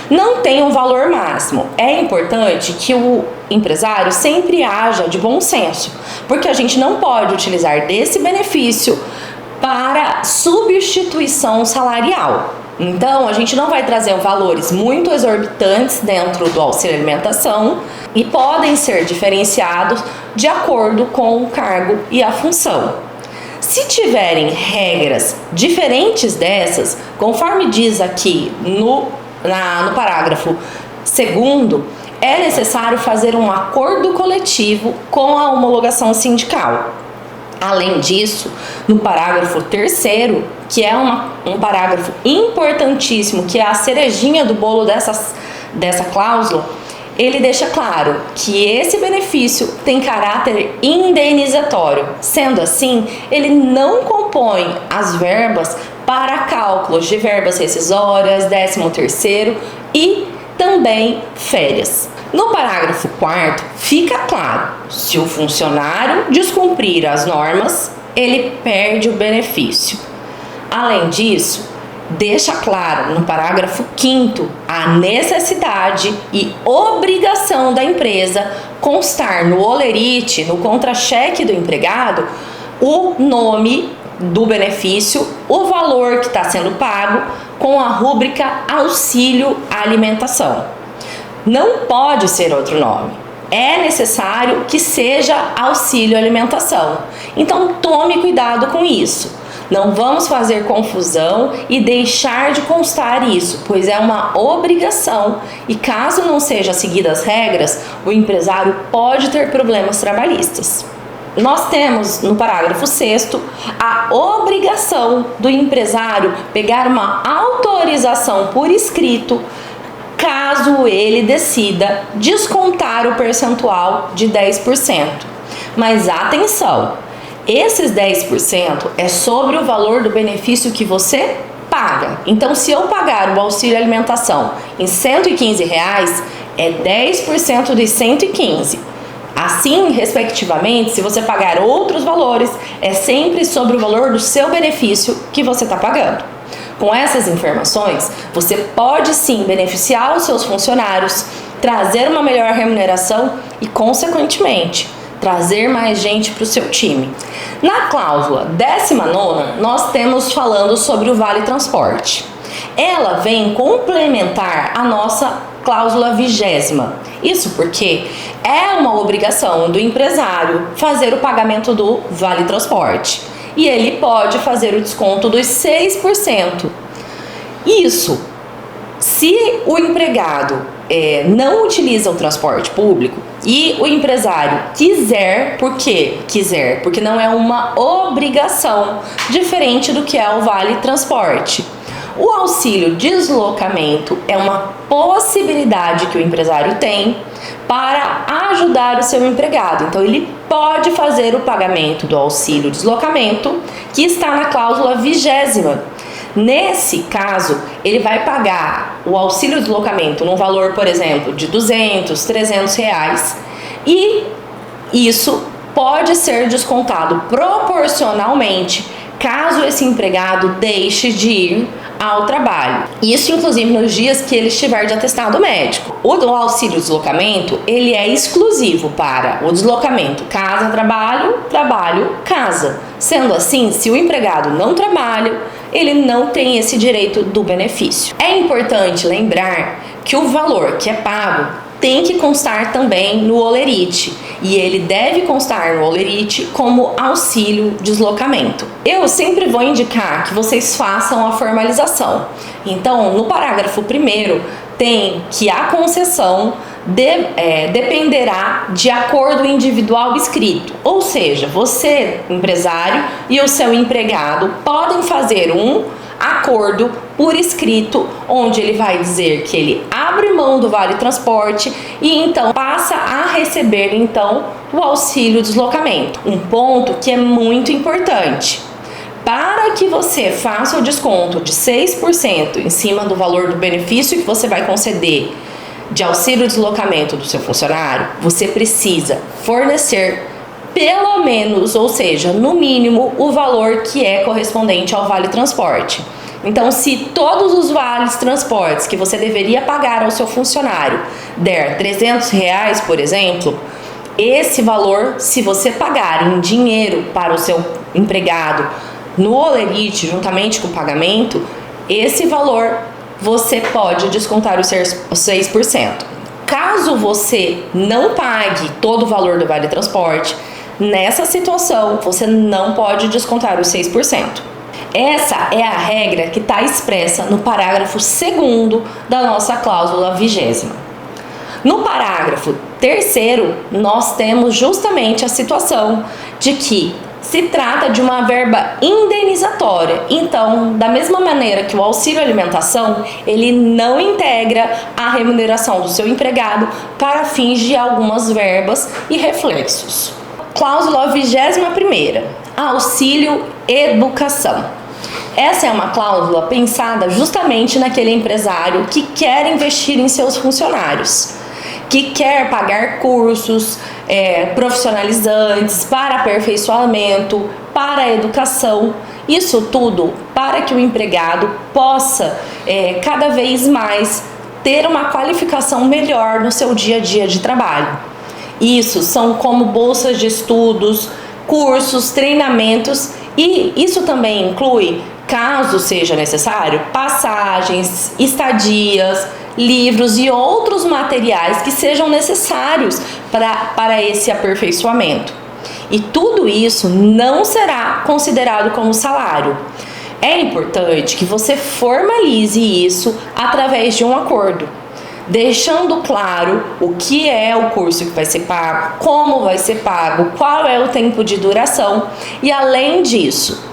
Não tem um valor máximo. É importante que o empresário sempre haja de bom senso, porque a gente não pode utilizar desse benefício para substituição salarial. Então, a gente não vai trazer valores muito exorbitantes dentro do auxílio alimentação e podem ser diferenciados de acordo com o cargo e a função. Se tiverem regras diferentes dessas, conforme diz aqui no parágrafo 2º, é necessário fazer um acordo coletivo com a homologação sindical. Além disso, no parágrafo 3º, que é um parágrafo importantíssimo, que é a cerejinha do bolo dessa cláusula, ele deixa claro que esse benefício tem caráter indenizatório. Sendo assim, ele não compõe as verbas para cálculos de verbas rescisórias, 13º e também férias. No parágrafo 4º, fica claro, se o funcionário descumprir as normas, ele perde o benefício. Além disso, deixa claro no parágrafo 5º a necessidade e obrigação da empresa constar no holerite, no contra-cheque do empregado, o nome do benefício, o valor que está sendo pago com a rúbrica auxílio alimentação. Não pode ser outro nome. É necessário que seja auxílio alimentação. Então tome cuidado com isso. Não vamos fazer confusão e deixar de constar isso, pois é uma obrigação e caso não sejam seguidas as regras, o empresário pode ter problemas trabalhistas. Nós temos no parágrafo 6º a obrigação do empresário pegar uma autorização por escrito caso ele decida descontar o percentual de 10%. Mas atenção, esses 10% é sobre o valor do benefício que você paga. Então, se eu pagar o auxílio alimentação em R$ 115, é 10% de 115. Assim, respectivamente, se você pagar outros valores, é sempre sobre o valor do seu benefício que você está pagando. Com essas informações, você pode sim beneficiar os seus funcionários, trazer uma melhor remuneração e, consequentemente, trazer mais gente para o seu time. Na cláusula 19ª, nós temos falando sobre o Vale Transporte. Ela vem complementar a nossa cláusula 20ª. Isso porque é uma obrigação do empresário fazer o pagamento do Vale Transporte. E ele pode fazer o desconto dos 6%. Isso, se o empregado não utiliza o transporte público e o empresário quiser, por quê? Quiser, porque não é uma obrigação, diferente do que é o Vale Transporte. O auxílio deslocamento é uma possibilidade que o empresário tem para ajudar o seu empregado. Então, ele pode fazer o pagamento do auxílio deslocamento, que está na cláusula 20ª. Nesse caso, ele vai pagar o auxílio deslocamento num valor, por exemplo, de R$ 200, R$ 300, e isso pode ser descontado proporcionalmente caso esse empregado deixe de ir ao trabalho. Isso, inclusive, nos dias que ele estiver de atestado médico. O auxílio deslocamento, ele é exclusivo para o deslocamento casa-trabalho, trabalho-casa. Sendo assim, se o empregado não trabalha, ele não tem esse direito do benefício. É importante lembrar que o valor que é pago tem que constar também no holerite, e ele deve constar no holerite como auxílio deslocamento. Eu sempre vou indicar que vocês façam a formalização. Então, no parágrafo 1º, tem que a concessão dependerá de acordo individual escrito, ou seja, você, empresário, e o seu empregado podem fazer um acordo por escrito, onde ele vai dizer que ele abre mão do Vale Transporte e então passa a receber então o auxílio deslocamento. Um ponto que é muito importante. Para que você faça o desconto de 6% em cima do valor do benefício que você vai conceder de auxílio deslocamento do seu funcionário, você precisa fornecer pelo menos, ou seja, no mínimo, o valor que é correspondente ao vale transporte. Então, se todos os vales transportes que você deveria pagar ao seu funcionário der R$300, por exemplo, esse valor, se você pagar em dinheiro para o seu empregado no Olerite, juntamente com o pagamento, esse valor você pode descontar os 6%. Caso você não pague todo o valor do vale transporte, nessa situação você não pode descontar os 6%. Essa é a regra que está expressa no parágrafo 2º da nossa cláusula 20ª. No parágrafo 3º, nós temos justamente a situação de que se trata de uma verba indenizatória. Então, da mesma maneira que o auxílio alimentação, ele não integra a remuneração do seu empregado para fins de algumas verbas e reflexos. Cláusula 21ª, auxílio educação. Essa é uma cláusula pensada justamente naquele empresário que quer investir em seus funcionários, que quer pagar cursos profissionalizantes para aperfeiçoamento, para a educação. Isso tudo para que o empregado possa cada vez mais ter uma qualificação melhor no seu dia a dia de trabalho. Isso são como bolsas de estudos, cursos, treinamentos, e isso também inclui, caso seja necessário, passagens, estadias, livros e outros materiais que sejam necessários para esse aperfeiçoamento. E tudo isso não será considerado como salário. É importante que você formalize isso através de um acordo, deixando claro o que é o curso que vai ser pago, como vai ser pago, qual é o tempo de duração. E além disso,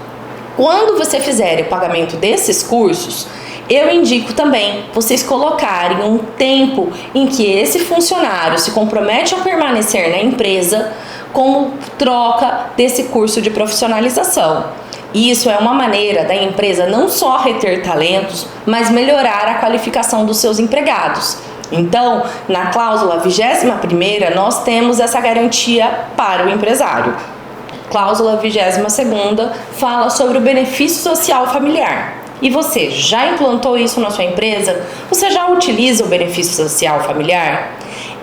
quando você fizer o pagamento desses cursos, eu indico também vocês colocarem um tempo em que esse funcionário se compromete a permanecer na empresa como troca desse curso de profissionalização. Isso é uma maneira da empresa não só reter talentos, mas melhorar a qualificação dos seus empregados. Então, na cláusula 21ª, nós temos essa garantia para o empresário. Cláusula 22ª fala sobre o benefício social familiar. E você já implantou isso na sua empresa? Você já utiliza o benefício social familiar?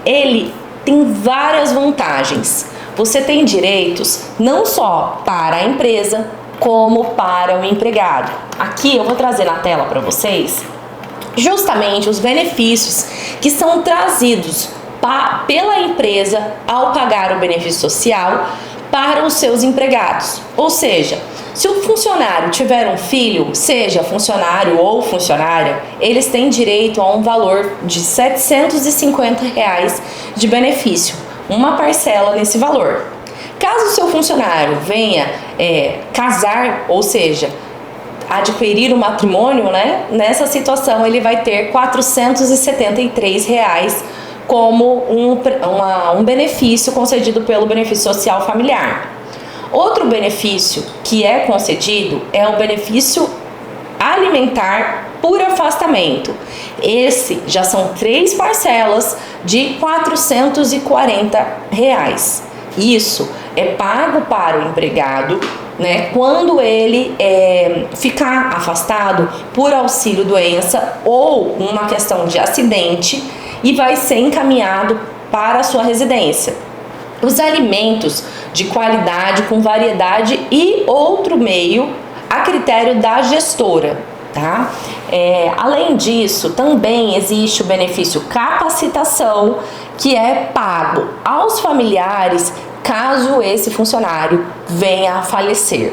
Ele tem várias vantagens. Você tem direitos não só para a empresa, como para o empregado. Aqui eu vou trazer na tela para vocês justamente os benefícios que são trazidos pela empresa ao pagar o benefício social para os seus empregados. Ou seja, se o funcionário tiver um filho, seja funcionário ou funcionária, eles têm direito a um valor de R$750 de benefício, uma parcela nesse valor. Caso o seu funcionário venha casar, ou seja, adquirir um matrimônio, né? Nessa situação ele vai ter R$473 como um benefício concedido pelo benefício social familiar. Outro benefício que é concedido é o benefício alimentar por afastamento. Esse já são 3 parcelas de R$440. Isso é pago para o empregado, né, quando ele ficar afastado por auxílio doença ou uma questão de acidente e vai ser encaminhado para a sua residência. Os alimentos de qualidade, com variedade e outro meio a critério da gestora, tá? Além disso, também existe o benefício capacitação, que é pago aos familiares caso esse funcionário venha a falecer.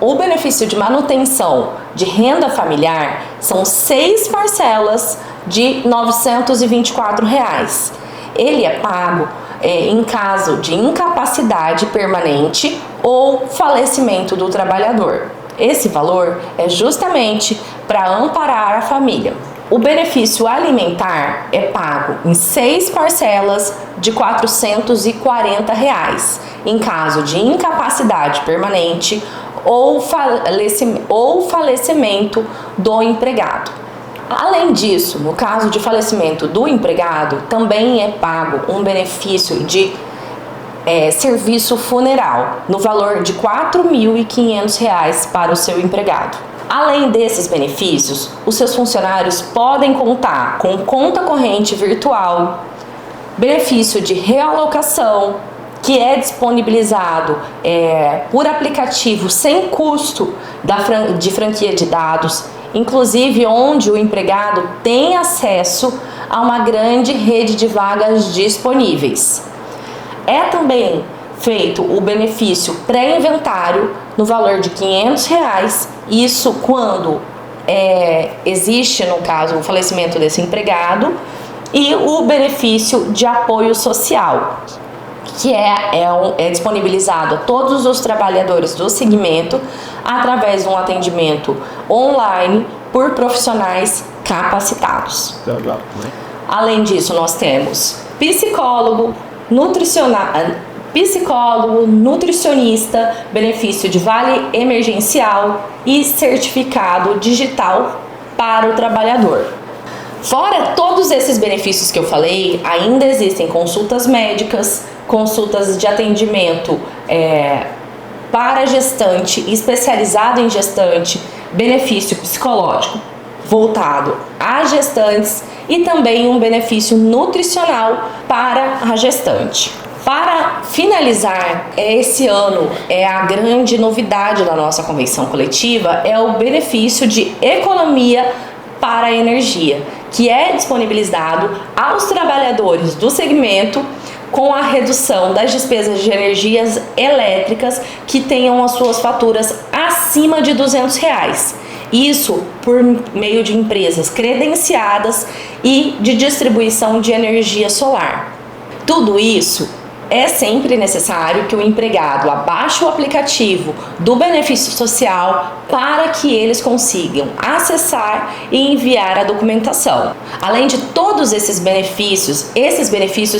O benefício de manutenção de renda familiar são 6 parcelas de R$924. Ele é pago em caso de incapacidade permanente ou falecimento do trabalhador. Esse valor é justamente para amparar a família. O benefício alimentar é pago em 6 parcelas de R$440, em caso de incapacidade permanente ou falecimento do empregado. Além disso, no caso de falecimento do empregado, também é pago um benefício de serviço funeral, no valor de R$ 4.500 para o seu empregado. Além desses benefícios, os seus funcionários podem contar com conta corrente virtual, benefício de realocação, que é disponibilizado por aplicativo sem custo de franquia de dados, inclusive onde o empregado tem acesso a uma grande rede de vagas disponíveis. É também feito o benefício pré-inventário no valor de R$ 500, isso quando existe, no caso, o falecimento desse empregado, e o benefício de apoio social, que é disponibilizado a todos os trabalhadores do segmento através de um atendimento online por profissionais capacitados. Além disso, nós temos psicólogo, nutricionista, benefício de vale emergencial e certificado digital para o trabalhador. Fora todos esses benefícios que eu falei, ainda existem consultas médicas, consultas de atendimento para gestante, especializado em gestante, benefício psicológico voltado a gestantes e também um benefício nutricional para a gestante. Para finalizar, esse ano a grande novidade da nossa convenção coletiva é o benefício de economia para a energia, que é disponibilizado aos trabalhadores do segmento com a redução das despesas de energias elétricas que tenham as suas faturas acima de R$ 200. Isso por meio de empresas credenciadas e de distribuição de energia solar. Tudo isso é sempre necessário que o empregado abaixe o aplicativo do benefício social para que eles consigam acessar e enviar a documentação. Além de todos esses benefícios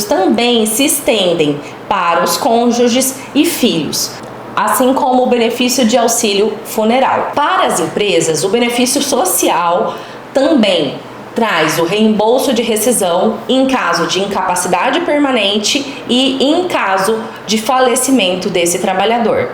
também se estendem para os cônjuges e filhos, assim como o benefício de auxílio funeral. Para as empresas, o benefício social também traz o reembolso de rescisão em caso de incapacidade permanente e em caso de falecimento desse trabalhador.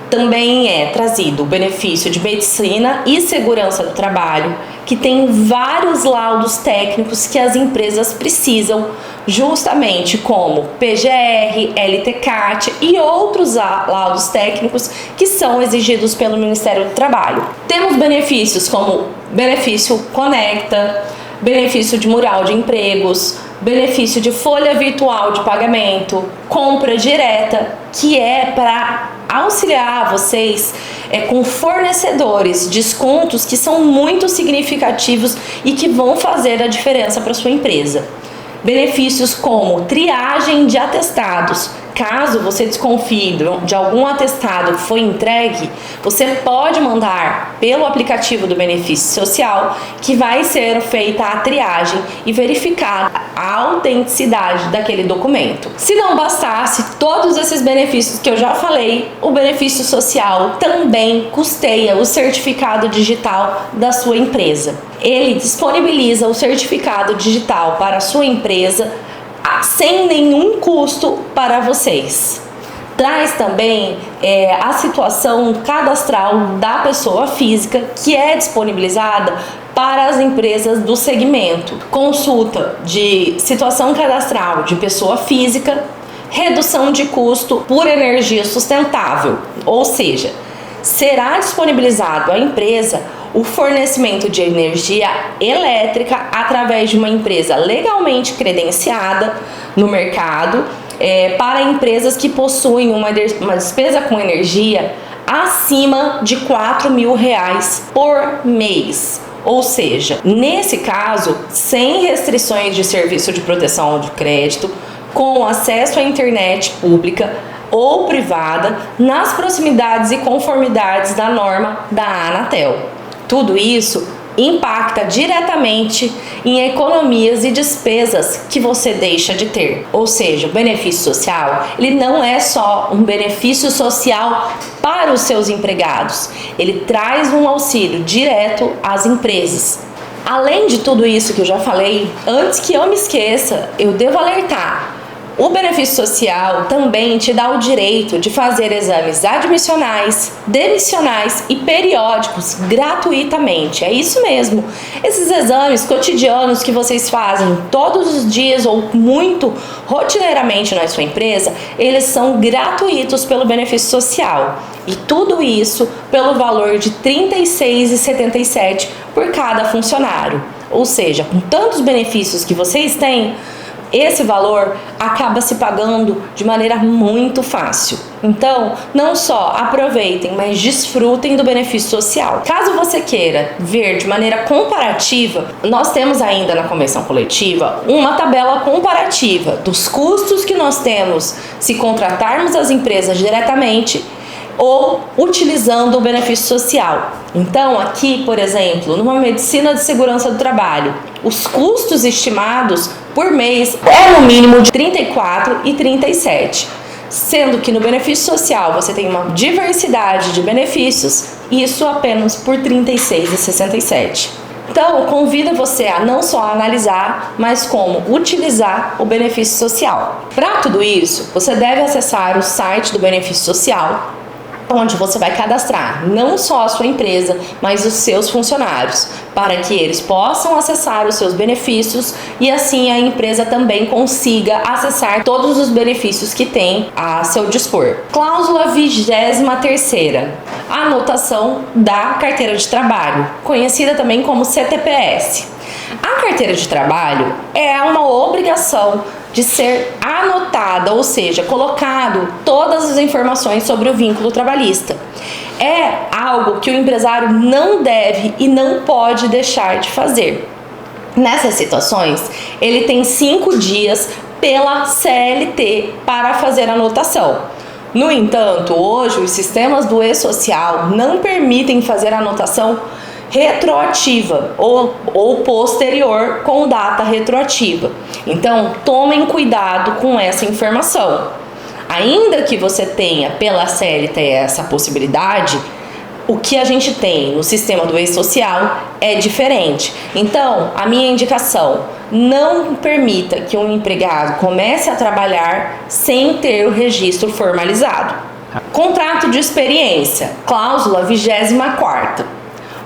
Também é trazido o benefício de medicina e segurança do trabalho, que tem vários laudos técnicos que as empresas precisam, justamente como PGR, LTCAT e outros laudos técnicos que são exigidos pelo Ministério do Trabalho. Temos benefícios como benefício Conecta, benefício de mural de empregos, benefício de folha virtual de pagamento, compra direta, que é para auxiliar vocês com fornecedores, descontos que são muito significativos e que vão fazer a diferença para sua empresa. Benefícios como triagem de atestados. Caso você desconfie de algum atestado que foi entregue, você pode mandar pelo aplicativo do benefício social, que vai ser feita a triagem e verificar a autenticidade daquele documento. Se não bastasse todos esses benefícios que eu já falei, o benefício social também custeia o certificado digital da sua empresa. Ele disponibiliza o certificado digital para a sua empresa sem nenhum custo para vocês. Traz também a situação cadastral da pessoa física, que é disponibilizada para as empresas do segmento. Consulta de situação cadastral de pessoa física, redução de custo por energia sustentável, ou seja, será disponibilizado à empresa o fornecimento de energia elétrica através de uma empresa legalmente credenciada no mercado para empresas que possuem uma despesa com energia acima de R$ 4.000 por mês. Ou seja, nesse caso, sem restrições de serviço de proteção de crédito, com acesso à internet pública ou privada, nas proximidades e conformidades da norma da Anatel. Tudo isso impacta diretamente em economias e despesas que você deixa de ter. Ou seja, o benefício social, ele não é só um benefício social para os seus empregados, ele traz um auxílio direto às empresas. Além de tudo isso que eu já falei, antes que eu me esqueça, eu devo alertar. O benefício social também te dá o direito de fazer exames admissionais, demissionais e periódicos gratuitamente. É isso mesmo. Esses exames cotidianos que vocês fazem todos os dias ou muito rotineiramente na sua empresa, eles são gratuitos pelo benefício social. E tudo isso pelo valor de R$ 36,77 por cada funcionário. Ou seja, com tantos benefícios que vocês têm, esse valor acaba se pagando de maneira muito fácil. Então, não só aproveitem, mas desfrutem do benefício social. Caso você queira ver de maneira comparativa, nós temos ainda na convenção coletiva uma tabela comparativa dos custos que nós temos se contratarmos as empresas diretamente ou utilizando o benefício social. Então, aqui, por exemplo, numa medicina de segurança do trabalho, os custos estimados por mês é no mínimo de R$ 34 e R$ 37, sendo que no benefício social você tem uma diversidade de benefícios, isso apenas por R$ 36,67. Então, eu convido você a não só analisar, mas como utilizar o benefício social. Para tudo isso, você deve acessar o site do benefício social, onde você vai cadastrar não só a sua empresa, mas os seus funcionários, para que eles possam acessar os seus benefícios e assim a empresa também consiga acessar todos os benefícios que tem a seu dispor. Cláusula 23ª, anotação da carteira de trabalho, conhecida também como CTPS. A carteira de trabalho é uma obrigação de ser anotada, ou seja, colocado todas as informações sobre o vínculo trabalhista. É algo que o empresário não deve e não pode deixar de fazer. Nessas situações, ele tem 5 dias pela CLT para fazer a anotação. No entanto, hoje os sistemas do e-social não permitem fazer a anotação retroativa ou posterior com data retroativa. Então, tomem cuidado com essa informação. Ainda que você tenha pela CLT essa possibilidade, o que a gente tem no sistema do e-social é diferente. Então, a minha indicação, não permita que um empregado comece a trabalhar sem ter o registro formalizado. Contrato de experiência, cláusula 24ª.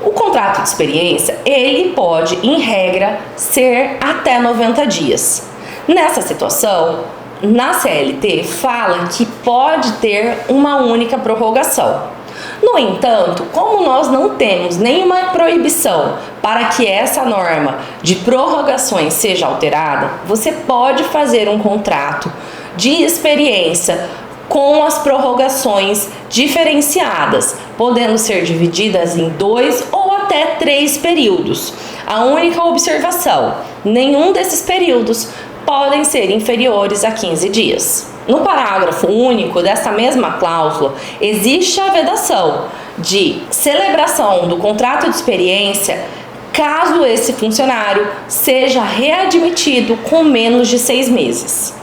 O contrato de experiência, ele pode, em regra, ser até 90 dias. Nessa situação, na CLT, fala que pode ter uma única prorrogação. No entanto, como nós não temos nenhuma proibição para que essa norma de prorrogações seja alterada, você pode fazer um contrato de experiência com as prorrogações diferenciadas, podendo ser divididas em 2 ou até 3 períodos. A única observação: nenhum desses períodos podem ser inferiores a 15 dias. No parágrafo único desta mesma cláusula, existe a vedação de celebração do contrato de experiência caso esse funcionário seja readmitido com menos de 6 meses.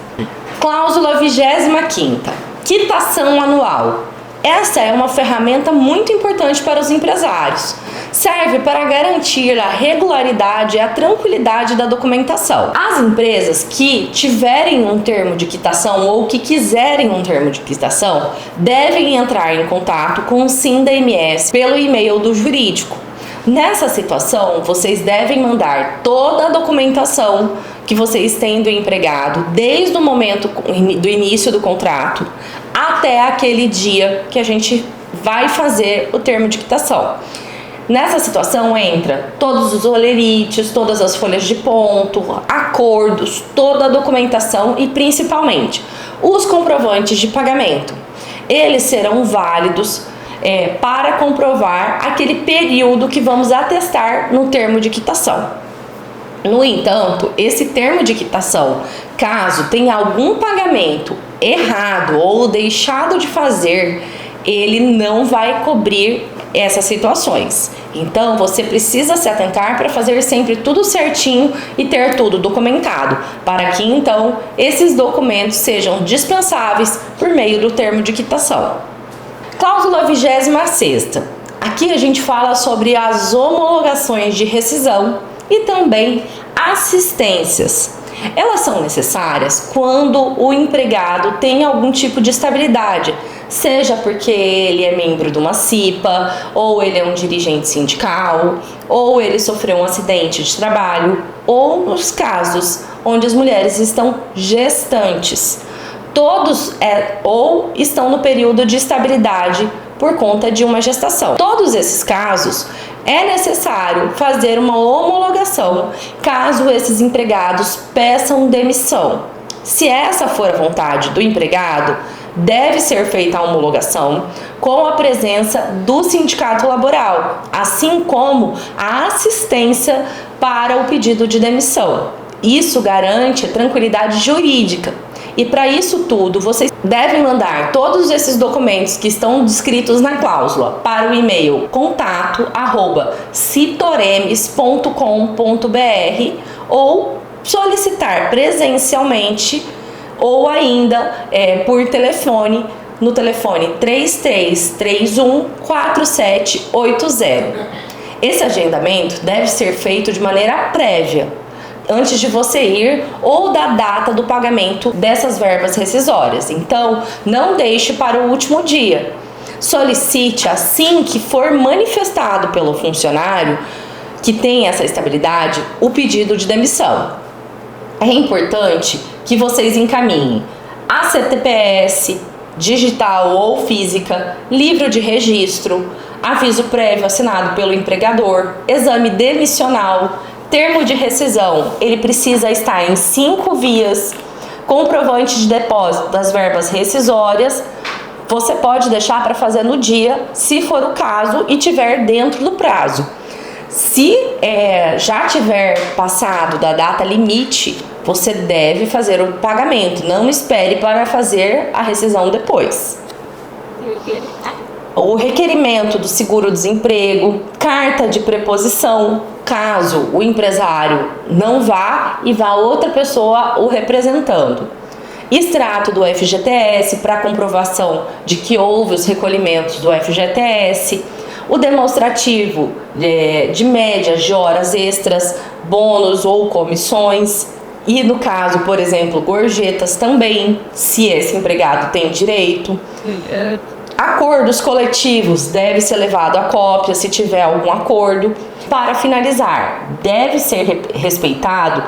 Cláusula 25ª. Quitação anual. Essa é uma ferramenta muito importante para os empresários. Serve para garantir a regularidade e a tranquilidade da documentação. As empresas que tiverem um termo de quitação ou que quiserem um termo de quitação devem entrar em contato com o SINDA-MS pelo e-mail do jurídico. Nessa situação, vocês devem mandar toda a documentação que vocês têm do empregado, desde o momento do início do contrato até aquele dia que a gente vai fazer o termo de quitação. Nessa situação entra todos os olerites, todas as folhas de ponto, acordos, toda a documentação e principalmente os comprovantes de pagamento. Eles serão válidos para comprovar aquele período que vamos atestar no termo de quitação. No entanto, esse termo de quitação, caso tenha algum pagamento errado ou deixado de fazer, ele não vai cobrir essas situações. Então, você precisa se atentar para fazer sempre tudo certinho e ter tudo documentado, para que então esses documentos sejam dispensáveis por meio do termo de quitação. Cláusula 26ª. Aqui a gente fala sobre as homologações de rescisão E também assistências. Elas são necessárias quando o empregado tem algum tipo de estabilidade, seja porque ele é membro de uma CIPA, ou ele é um dirigente sindical, ou ele sofreu um acidente de trabalho, ou nos casos onde as mulheres estão gestantes. Todos ou estão no período de estabilidade por conta de uma gestação. Todos esses casos é necessário fazer uma homologação caso esses empregados peçam demissão. Se essa for a vontade do empregado, deve ser feita a homologação com a presença do sindicato laboral, assim como a assistência para o pedido de demissão. Isso garante a tranquilidade jurídica. E para isso tudo, vocês devem mandar todos esses documentos que estão descritos na cláusula para o e-mail contato@citoremes.com.br ou solicitar presencialmente ou ainda por telefone, no telefone 33314780. Esse agendamento deve ser feito de maneira prévia, antes de você ir ou da data do pagamento dessas verbas rescisórias. Então, não deixe para o último dia. Solicite assim que for manifestado pelo funcionário que tem essa estabilidade o pedido de demissão. É importante que vocês encaminhem a CTPS, digital ou física, livro de registro, aviso prévio assinado pelo empregador, exame demissional, termo de rescisão, ele precisa estar em 5 vias, comprovante de depósito das verbas rescisórias, você pode deixar para fazer no dia, se for o caso e tiver dentro do prazo. Se já tiver passado da data limite, você deve fazer o pagamento, não espere para fazer a rescisão depois. O requerimento do seguro-desemprego, carta de preposição, caso o empresário não vá e vá outra pessoa o representando. Extrato do FGTS para comprovação de que houve os recolhimentos do FGTS. O demonstrativo de médias de horas extras, bônus ou comissões. E no caso, por exemplo, gorjetas também, se esse empregado tem direito. Acordos coletivos, deve ser levado a cópia se tiver algum acordo. Para finalizar, deve ser respeitado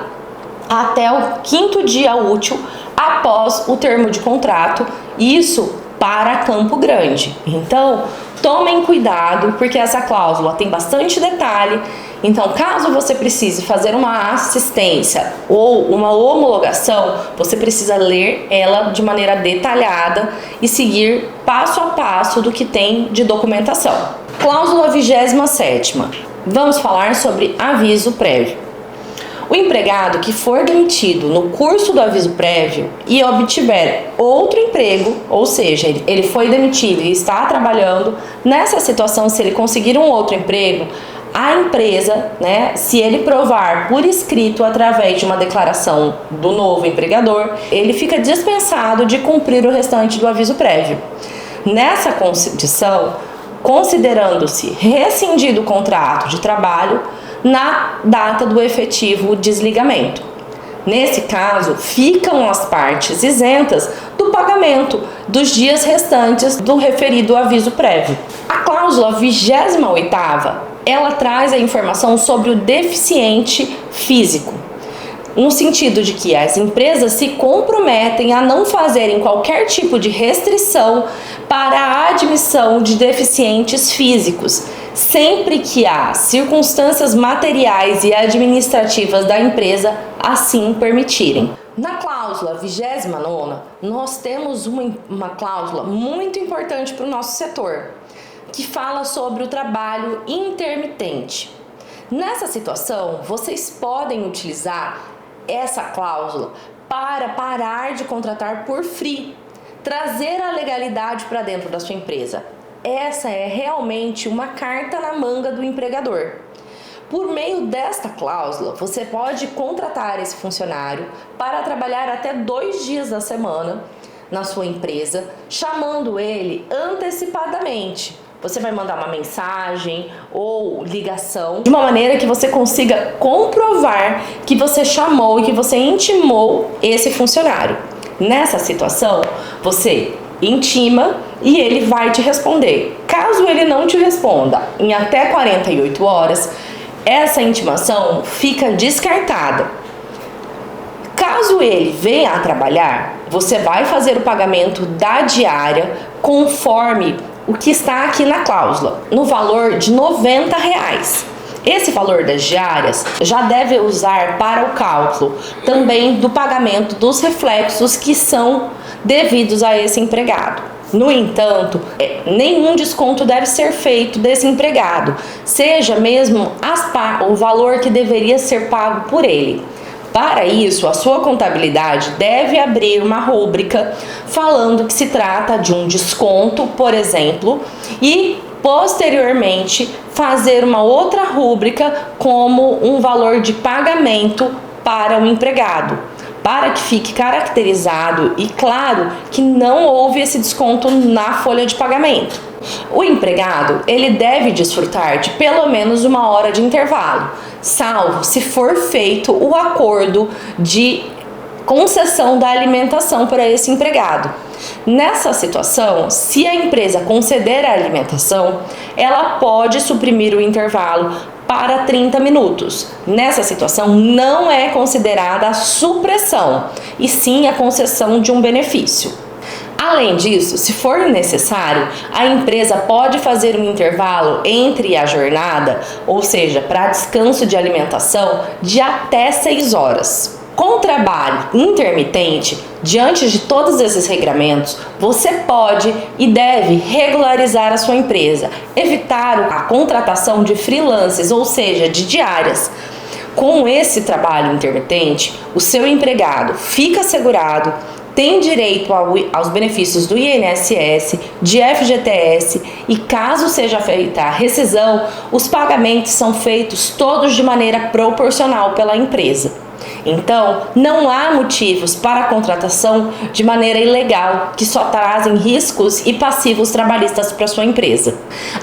até o 5º dia útil após o termo de contrato, isso para Campo Grande. Então, tomem cuidado, porque essa cláusula tem bastante detalhe. Então, caso você precise fazer uma assistência ou uma homologação, você precisa ler ela de maneira detalhada e seguir passo a passo do que tem de documentação. Cláusula 27ª. Vamos falar sobre aviso prévio. O empregado que for demitido no curso do aviso prévio e obtiver outro emprego, ou seja, ele foi demitido e está trabalhando, nessa situação, se ele conseguir um outro emprego, a empresa, se ele provar por escrito através de uma declaração do novo empregador, ele fica dispensado de cumprir o restante do aviso prévio. Nessa condição, considerando-se rescindido o contrato de trabalho na data do efetivo desligamento. Nesse caso, ficam as partes isentas do pagamento dos dias restantes do referido aviso prévio. A cláusula 28ª, ela traz a informação sobre o deficiente físico, no sentido de que as empresas se comprometem a não fazerem qualquer tipo de restrição para a admissão de deficientes físicos, sempre que há circunstâncias materiais e administrativas da empresa assim permitirem. Na cláusula 29ª, nós temos uma cláusula muito importante para o nosso setor, que fala sobre o trabalho intermitente. Nessa situação, vocês podem utilizar essa cláusula para parar de contratar por free, trazer a legalidade para dentro da sua empresa. Essa é realmente uma carta na manga do empregador. Por meio desta cláusula, você pode contratar esse funcionário para trabalhar até 2 dias da semana na sua empresa, chamando ele antecipadamente, você vai mandar uma mensagem ou ligação, de uma maneira que você consiga comprovar que você chamou e que você intimou esse funcionário. Nessa situação, você intima e ele vai te responder. Caso ele não te responda em até 48 horas, essa intimação fica descartada. Caso ele venha a trabalhar, você vai fazer o pagamento da diária conforme o que está aqui na cláusula, no valor de R$90. Esse valor das diárias já deve usar para o cálculo também do pagamento dos reflexos que são devidos a esse empregado. No entanto, nenhum desconto deve ser feito desse empregado, seja mesmo o valor que deveria ser pago por ele. Para isso, a sua contabilidade deve abrir uma rúbrica falando que se trata de um desconto, por exemplo, e posteriormente fazer uma outra rúbrica como um valor de pagamento para o empregado, para que fique caracterizado e claro que não houve esse desconto na folha de pagamento. O empregado, ele deve desfrutar de pelo menos 1 hora de intervalo, salvo se for feito o acordo de concessão da alimentação para esse empregado. Nessa situação, se a empresa conceder a alimentação, ela pode suprimir o intervalo para 30 minutos. Nessa situação, não é considerada a supressão, e sim a concessão de um benefício. Além disso, se for necessário, a empresa pode fazer um intervalo entre a jornada, ou seja, para descanso de alimentação, de até 6 horas. Com o trabalho intermitente, diante de todos esses regramentos, você pode e deve regularizar a sua empresa, evitar a contratação de freelancers, ou seja, de diárias. Com esse trabalho intermitente, o seu empregado fica assegurado, tem direito aos benefícios do INSS, de FGTS e caso seja feita a rescisão, os pagamentos são feitos todos de maneira proporcional pela empresa. Então, não há motivos para a contratação de maneira ilegal que só trazem riscos e passivos trabalhistas para sua empresa.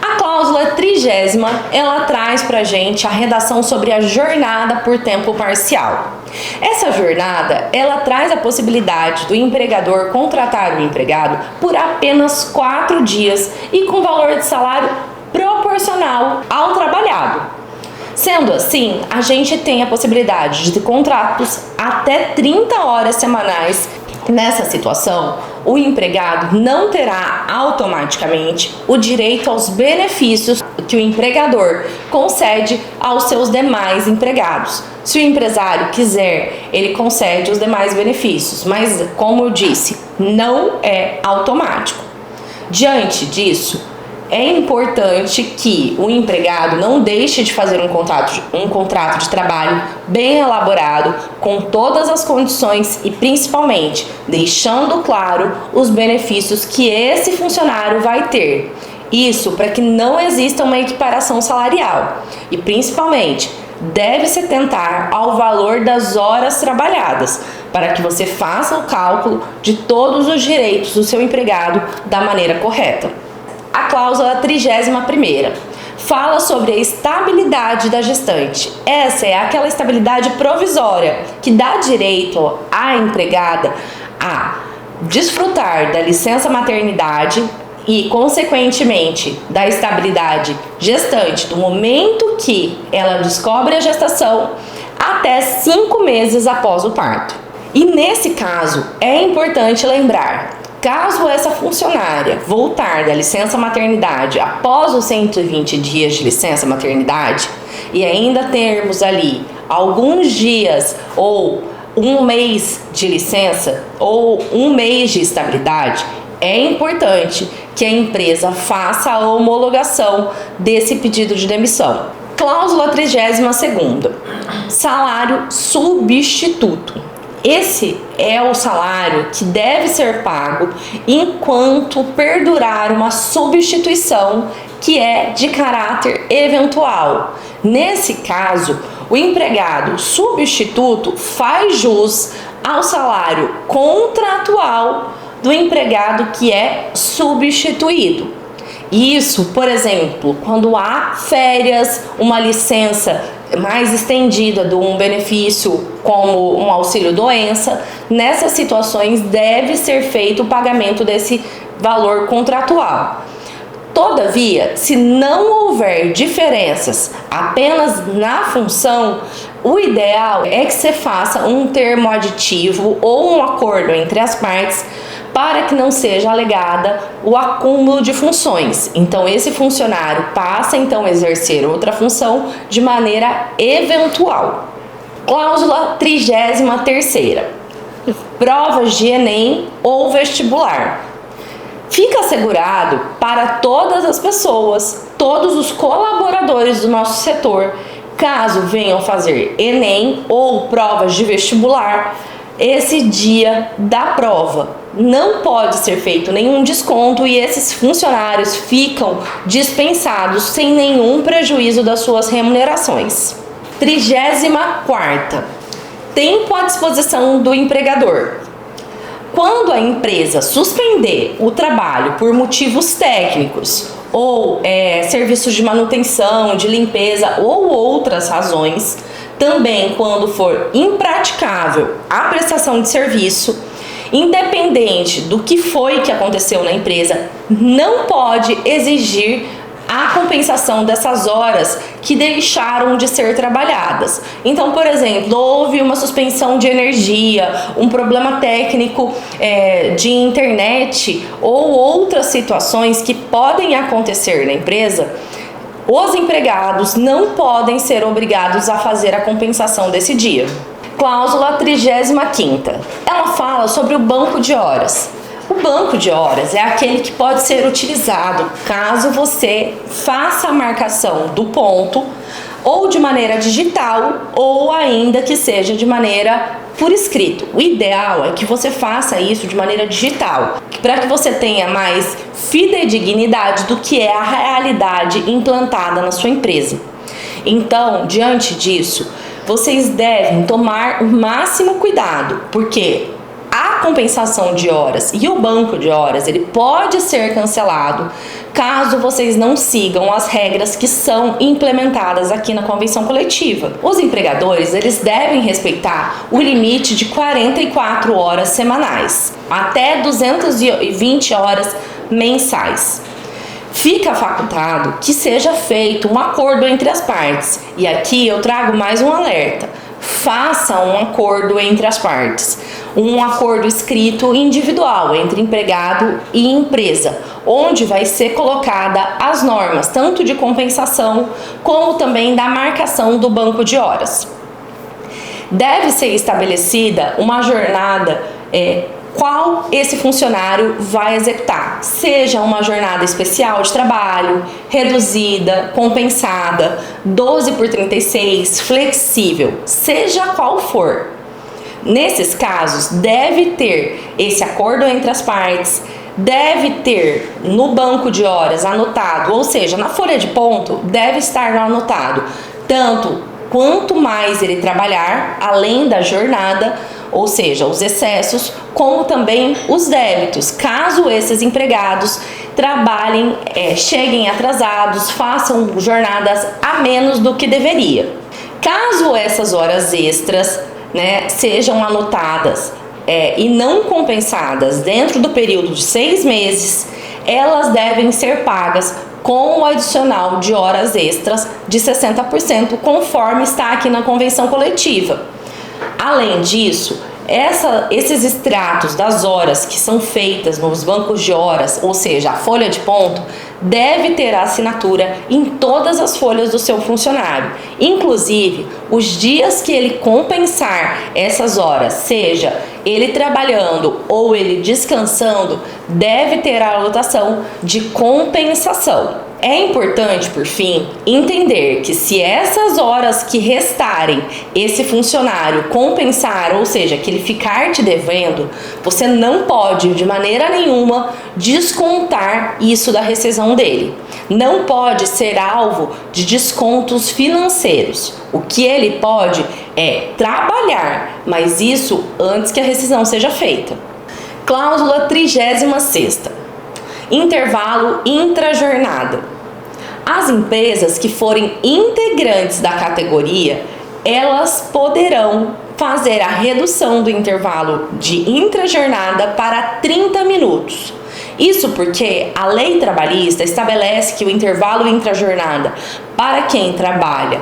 A cláusula 30ª, ela traz para a gente a redação sobre a jornada por tempo parcial. Essa jornada, ela traz a possibilidade do empregador contratar o empregado por apenas 4 dias e com valor de salário proporcional ao trabalhado. Sendo assim, a gente tem a possibilidade de contratos até 30 horas semanais. Nessa situação, o empregado não terá automaticamente o direito aos benefícios que o empregador concede aos seus demais empregados. Se o empresário quiser, ele concede os demais benefícios, mas, como eu disse, não é automático. Diante disso, é importante que o empregado não deixe de fazer um contrato de trabalho bem elaborado, com todas as condições e principalmente deixando claro os benefícios que esse funcionário vai ter. Isso para que não exista uma equiparação salarial e principalmente deve-se atentar ao valor das horas trabalhadas, para que você faça o cálculo de todos os direitos do seu empregado da maneira correta. A cláusula 31ª fala sobre a estabilidade da gestante. Essa é aquela estabilidade provisória que dá direito à empregada a desfrutar da licença maternidade e, consequentemente, da estabilidade gestante do momento que ela descobre a gestação até 5 meses após o parto. E nesse caso, é importante lembrar: caso essa funcionária voltar da licença maternidade após os 120 dias de licença maternidade e ainda termos ali alguns dias ou 1 mês de licença ou 1 mês de estabilidade, é importante que a empresa faça a homologação desse pedido de demissão. Cláusula 32ª, salário substituto. Esse é o salário que deve ser pago enquanto perdurar uma substituição que é de caráter eventual. Nesse caso, o empregado substituto faz jus ao salário contratual do empregado que é substituído. Isso, por exemplo, quando há férias, uma licença mais estendida de um benefício como um auxílio-doença, nessas situações deve ser feito o pagamento desse valor contratual. Todavia, se não houver diferenças apenas na função, o ideal é que você faça um termo aditivo ou um acordo entre as partes para que não seja alegada o acúmulo de funções. Então, esse funcionário passa então a exercer outra função de maneira eventual. Cláusula 33ª. Provas de Enem ou vestibular. Fica assegurado para todas as pessoas, todos os colaboradores do nosso setor, caso venham fazer Enem ou provas de vestibular, esse dia da prova não pode ser feito nenhum desconto e esses funcionários ficam dispensados sem nenhum prejuízo das suas remunerações. 34ª. Tempo à disposição do empregador. Quando a empresa suspender o trabalho por motivos técnicos ou serviços de manutenção, de limpeza ou outras razões, também quando for impraticável a prestação de serviço, independente do que foi que aconteceu na empresa, não pode exigir a compensação dessas horas que deixaram de ser trabalhadas. Então, por exemplo, houve uma suspensão de energia, um problema técnico de internet ou outras situações que podem acontecer na empresa, os empregados não podem ser obrigados a fazer a compensação desse dia. Cláusula 35ª. Ela fala sobre o banco de horas. O banco de horas é aquele que pode ser utilizado caso você faça a marcação do ponto ou de maneira digital ou ainda que seja de maneira por escrito. O ideal é que você faça isso de maneira digital, para que você tenha mais fidedignidade do que é a realidade implantada na sua empresa. Então, diante disso, vocês devem tomar o máximo cuidado, porque a compensação de horas e o banco de horas, ele pode ser cancelado caso vocês não sigam as regras que são implementadas aqui na convenção coletiva. Os empregadores, eles devem respeitar o limite de 44 horas semanais, até 220 horas mensais. Fica facultado que seja feito um acordo entre as partes. E aqui eu trago mais um alerta. Faça um acordo entre as partes, um acordo escrito individual entre empregado e empresa, onde vai ser colocada as normas, tanto de compensação como também da marcação do banco de horas. Deve ser estabelecida uma jornada qual esse funcionário vai executar, seja uma jornada especial de trabalho, reduzida, compensada, 12/36, flexível, seja qual for. Nesses casos, deve ter esse acordo entre as partes, deve ter no banco de horas anotado, ou seja, na folha de ponto, deve estar anotado tanto quanto mais ele trabalhar, além da jornada, ou seja, os excessos, como também os débitos, caso esses empregados trabalhem, cheguem atrasados, façam jornadas a menos do que deveria. Caso essas horas extras, sejam anotadas e não compensadas dentro do período de 6 meses, elas devem ser pagas com o adicional de horas extras de 60%, conforme está aqui na convenção coletiva. Além disso, esses extratos das horas que são feitas nos bancos de horas, ou seja, a folha de ponto, deve ter a assinatura em todas as folhas do seu funcionário. Inclusive, os dias que ele compensar essas horas, seja ele trabalhando ou ele descansando, deve ter a anotação de compensação. É importante, por fim, entender que se essas horas que restarem esse funcionário compensar, ou seja, que ele ficar te devendo, você não pode de maneira nenhuma descontar isso da rescisão dele. Não pode ser alvo de descontos financeiros. O que ele pode é trabalhar, mas isso antes que a rescisão seja feita. Cláusula 36ª. intervalo intrajornada. As empresas que forem integrantes da categoria, elas poderão fazer a redução do intervalo de intrajornada para 30 minutos. Isso porque a lei trabalhista estabelece que o intervalo intrajornada para quem trabalha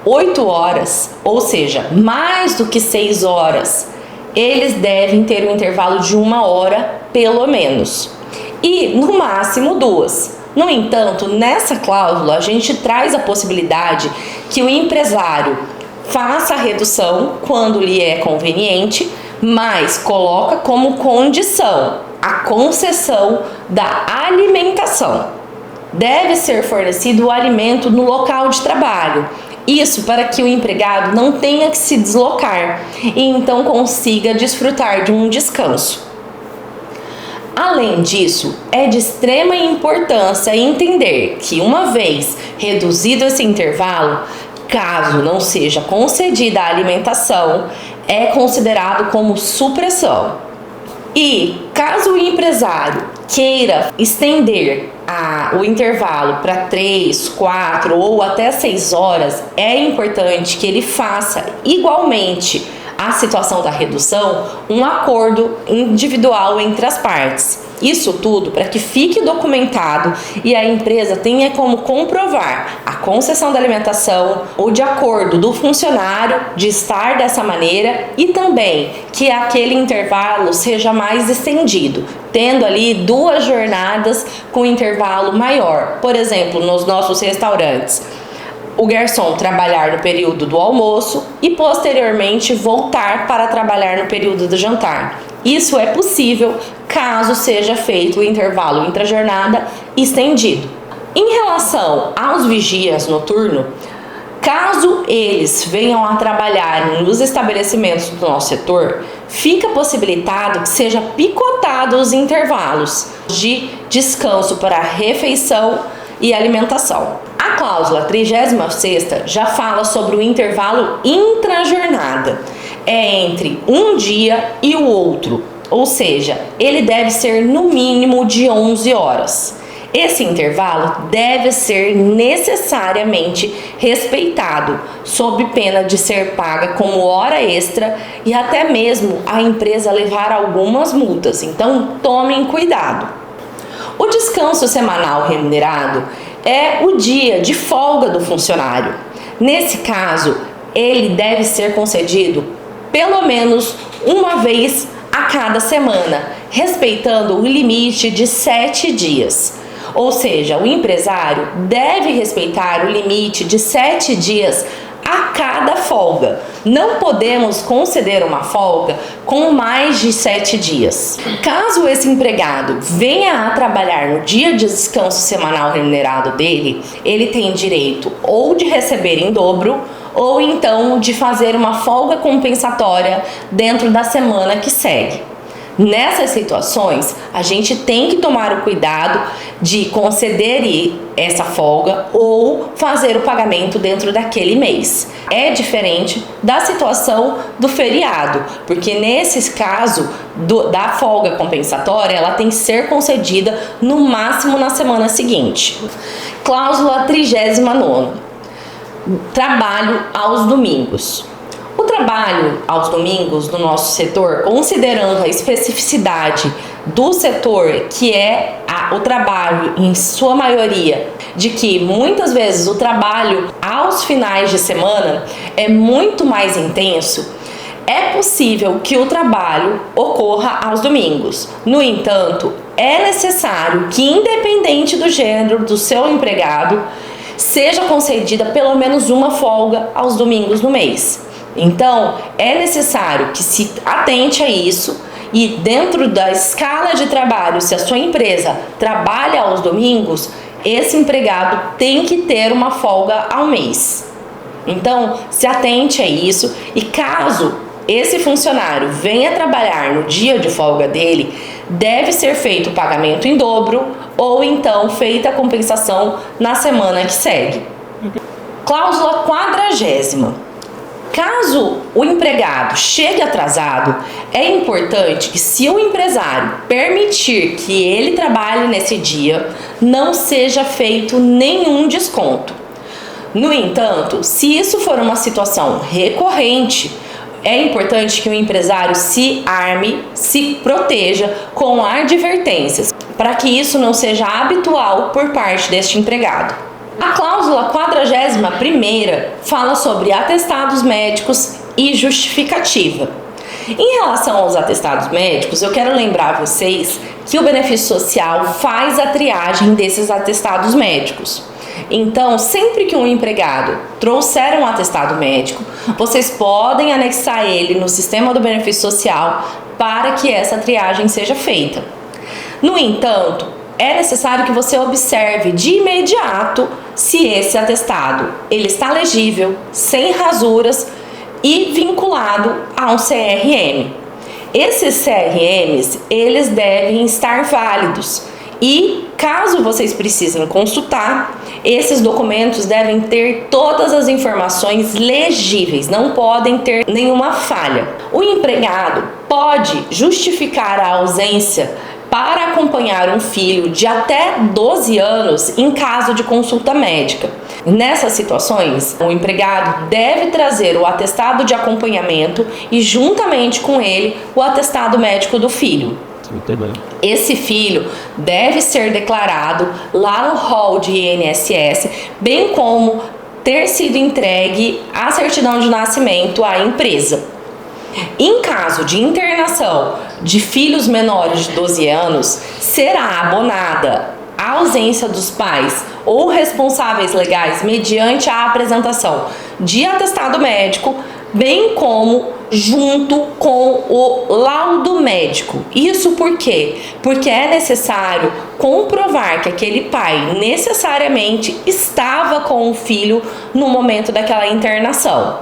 8 horas, ou seja, mais do que 6 horas, eles devem ter um intervalo de 1 hora pelo menos, e no máximo 2. No entanto, nessa cláusula a gente traz a possibilidade que o empresário faça a redução quando lhe é conveniente, mas coloca como condição a concessão da alimentação. Deve ser fornecido o alimento no local de trabalho. Isso para que o empregado não tenha que se deslocar e então consiga desfrutar de um descanso. Além disso, é de extrema importância entender que, uma vez reduzido esse intervalo, caso não seja concedida a alimentação, é considerado como supressão. E caso o empresário queira estender o intervalo para 3, 4 ou até 6 horas, é importante que ele faça igualmente a situação da redução um acordo individual entre as partes. Isso tudo para que fique documentado e a empresa tenha como comprovar a concessão da alimentação, ou de acordo do funcionário de estar dessa maneira, e também que aquele intervalo seja mais estendido, tendo ali 2 jornadas com intervalo maior. Por exemplo, nos nossos restaurantes, o garçom trabalhar no período do almoço e posteriormente voltar para trabalhar no período do jantar. Isso é possível caso seja feito o intervalo intrajornada estendido. Em relação aos vigias noturnos, caso eles venham a trabalhar nos estabelecimentos do nosso setor, fica possibilitado que seja picotado os intervalos de descanso para refeição e alimentação. A cláusula 36ª já fala sobre o intervalo intrajornada. É entre um dia e o outro, ou seja, ele deve ser no mínimo de 11 horas. Esse intervalo deve ser necessariamente respeitado, sob pena de ser paga como hora extra e até mesmo a empresa levar algumas multas. Então, tomem cuidado. O descanso semanal remunerado é o dia de folga do funcionário. Nesse caso, ele deve ser concedido pelo menos uma vez a cada semana, respeitando o limite de 7 dias. Ou seja, o empresário deve respeitar o limite de 7 dias a cada folga. Não podemos conceder uma folga com mais de 7 dias. Caso esse empregado venha a trabalhar no dia de descanso semanal remunerado dele, ele tem direito ou de receber em dobro ou então de fazer uma folga compensatória dentro da semana que segue. Nessas situações, a gente tem que tomar o cuidado de conceder essa folga ou fazer o pagamento dentro daquele mês. É diferente da situação do feriado, porque nesse caso da folga compensatória, ela tem que ser concedida no máximo na semana seguinte. Cláusula 39ª. Trabalho aos domingos. O trabalho aos domingos no nosso setor, considerando a especificidade do setor, que é o trabalho em sua maioria, de que muitas vezes o trabalho aos finais de semana é muito mais intenso, é possível que o trabalho ocorra aos domingos. No entanto, é necessário que, independente do gênero do seu empregado, seja concedida pelo menos uma folga aos domingos no mês. Então, é necessário que se atente a isso e, dentro da escala de trabalho, se a sua empresa trabalha aos domingos, esse empregado tem que ter uma folga ao mês. Então, se atente a isso e, caso esse funcionário venha trabalhar no dia de folga dele, deve ser feito o pagamento em dobro ou então feita a compensação na semana que segue. Cláusula 40ª. Caso o empregado chegue atrasado, é importante que, se o empresário permitir que ele trabalhe nesse dia, não seja feito nenhum desconto. No entanto, se isso for uma situação recorrente, é importante que o empresário se arme, se proteja com advertências, para que isso não seja habitual por parte deste empregado. A cláusula 41ª fala sobre atestados médicos e justificativa. Em relação aos atestados médicos, eu quero lembrar vocês que o benefício social faz a triagem desses atestados médicos. Então, sempre que um empregado trouxer um atestado médico, vocês podem anexar ele no sistema do benefício social para que essa triagem seja feita. No entanto, é necessário que você observe de imediato se esse atestado ele está legível, sem rasuras e vinculado a um CRM. Esses CRMs, eles devem estar válidos. E, caso vocês precisem consultar, esses documentos devem ter todas as informações legíveis, não podem ter nenhuma falha. O empregado pode justificar a ausência para acompanhar um filho de até 12 anos em caso de consulta médica. Nessas situações, o empregado deve trazer o atestado de acompanhamento e, juntamente com ele, o atestado médico do filho. Esse filho deve ser declarado lá no rol de INSS, bem como ter sido entregue a certidão de nascimento à empresa. Em caso de internação de filhos menores de 12 anos, será abonada a ausência dos pais ou responsáveis legais mediante a apresentação de atestado médico, bem como junto com o laudo médico. Isso por quê? Porque é necessário comprovar que aquele pai necessariamente estava com o filho no momento daquela internação.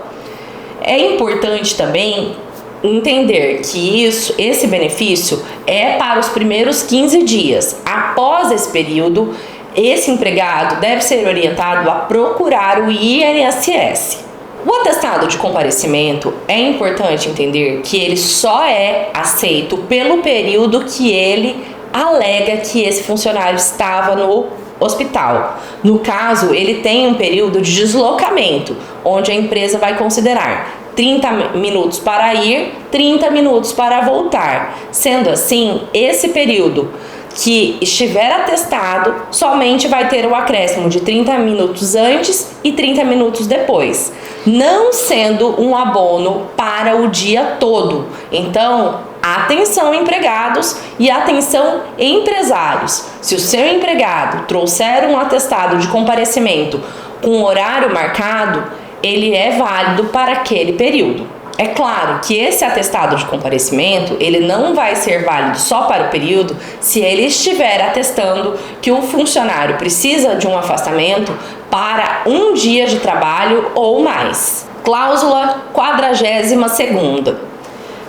É importante também entender que esse benefício é para os primeiros 15 dias. Após esse período, esse empregado deve ser orientado a procurar o INSS. O atestado de comparecimento, é importante entender que ele só é aceito pelo período que ele alega que esse funcionário estava no hospital. No caso, ele tem um período de deslocamento, onde a empresa vai considerar 30 minutos para ir, 30 minutos para voltar. Sendo assim, esse período que estiver atestado somente vai ter o acréscimo de 30 minutos antes e 30 minutos depois, não sendo um abono para o dia todo. Então, atenção empregados e atenção empresários. Se o seu empregado trouxer um atestado de comparecimento com horário marcado, ele é válido para aquele período. É claro que esse atestado de comparecimento, ele não vai ser válido só para o período se ele estiver atestando que o funcionário precisa de um afastamento para um dia de trabalho ou mais. Cláusula 42ª.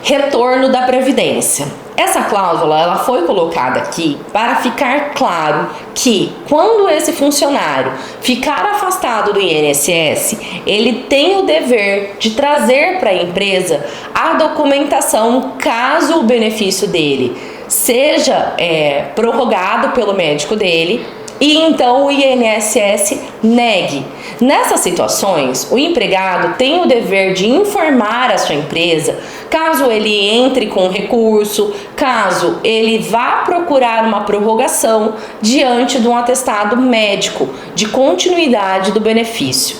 Retorno da Previdência. Essa cláusula ela foi colocada aqui para ficar claro que, quando esse funcionário ficar afastado do INSS, ele tem o dever de trazer para a empresa a documentação caso o benefício dele seja prorrogado pelo médico dele e então o INSS negue. Nessas situações, o empregado tem o dever de informar a sua empresa caso ele entre com recurso, caso ele vá procurar uma prorrogação diante de um atestado médico de continuidade do benefício.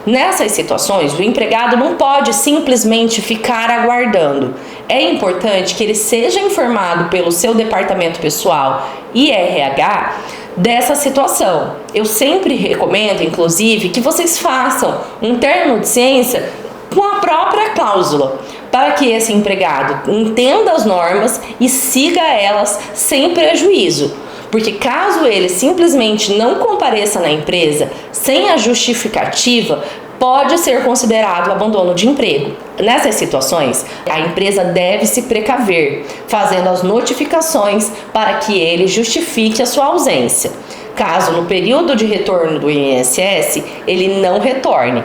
Nessas situações, o empregado não pode simplesmente ficar aguardando. É importante que ele seja informado pelo seu departamento pessoal e RH dessa situação. Eu sempre recomendo, inclusive, que vocês façam um termo de ciência com a própria cláusula, para que esse empregado entenda as normas e siga elas sem prejuízo. Porque caso ele simplesmente não compareça na empresa sem a justificativa, pode ser considerado abandono de emprego. Nessas situações, a empresa deve se precaver, fazendo as notificações para que ele justifique a sua ausência. Caso no período de retorno do INSS ele não retorne.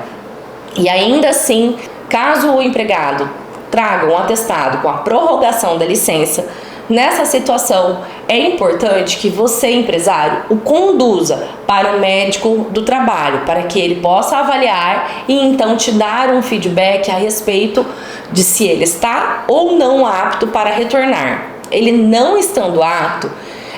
E ainda assim, Caso o empregado traga um atestado com a prorrogação da licença, nessa situação é importante que você, empresário, o conduza para o médico do trabalho, para que ele possa avaliar e então te dar um feedback a respeito de se ele está ou não apto para retornar. Ele não estando apto,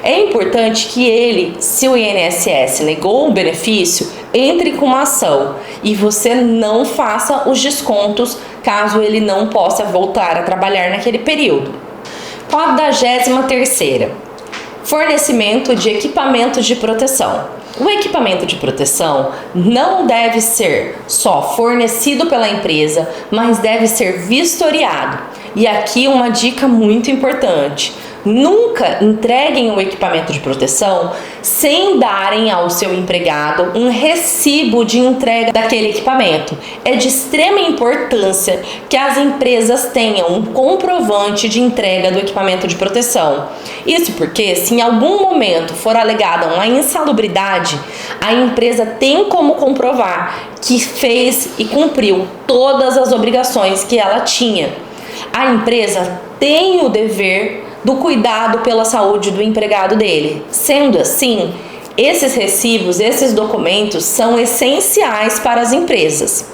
é importante que ele, se o INSS negou o benefício, entre com uma ação e você não faça os descontos caso ele não possa voltar a trabalhar naquele período. 43ª, fornecimento de equipamentos de proteção. O equipamento de proteção não deve ser só fornecido pela empresa, mas deve ser vistoriado. E aqui uma dica muito importante: nunca entreguem o equipamento de proteção sem darem ao seu empregado um recibo de entrega daquele equipamento. É de extrema importância que as empresas tenham um comprovante de entrega do equipamento de proteção. Isso porque, se em algum momento for alegada uma insalubridade, a empresa tem como comprovar que fez e cumpriu todas as obrigações que ela tinha. A empresa tem o dever do cuidado pela saúde do empregado dele. Sendo assim, esses recibos, esses documentos são essenciais para as empresas.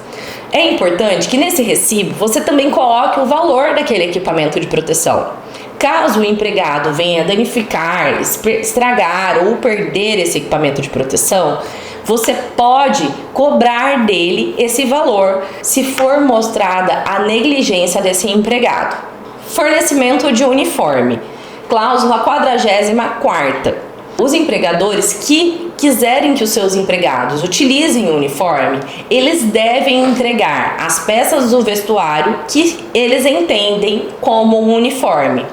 É importante que nesse recibo você também coloque o valor daquele equipamento de proteção. Caso o empregado venha danificar, estragar ou perder esse equipamento de proteção, você pode cobrar dele esse valor se for mostrada a negligência desse empregado. Fornecimento de uniforme. Cláusula 44ª. Os empregadores que quiserem que os seus empregados utilizem o uniforme, eles devem entregar as peças do vestuário que eles entendem como um uniforme.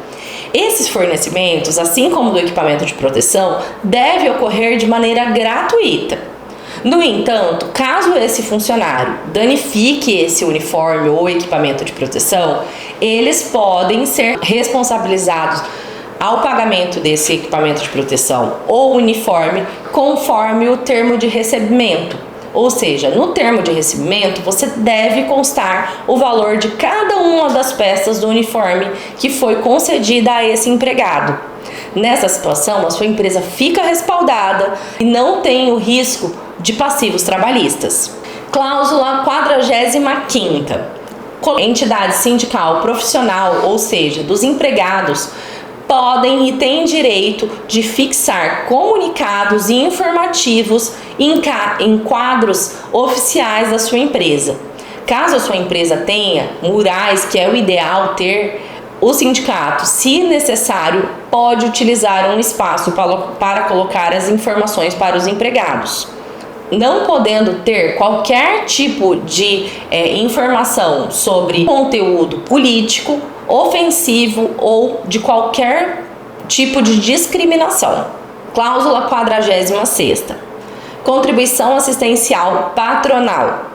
Esses fornecimentos, assim como do equipamento de proteção, devem ocorrer de maneira gratuita. No entanto, caso esse funcionário danifique esse uniforme ou equipamento de proteção, eles podem ser responsabilizados ao pagamento desse equipamento de proteção ou uniforme conforme o termo de recebimento. Ou seja, no termo de recebimento você deve constar o valor de cada uma das peças do uniforme que foi concedida a esse empregado. Nessa situação, a sua empresa fica respaldada e não tem o risco de passivos trabalhistas. Cláusula 45ª. Entidade sindical profissional, ou seja, dos empregados, podem e têm direito de fixar comunicados e informativos em quadros oficiais da sua empresa. Caso a sua empresa tenha murais, que é o ideal ter, o sindicato, se necessário, pode utilizar um espaço para colocar as informações para os empregados. Não podendo ter qualquer tipo de informação sobre conteúdo político, ofensivo ou de qualquer tipo de discriminação. Cláusula 46ª. Contribuição assistencial patronal.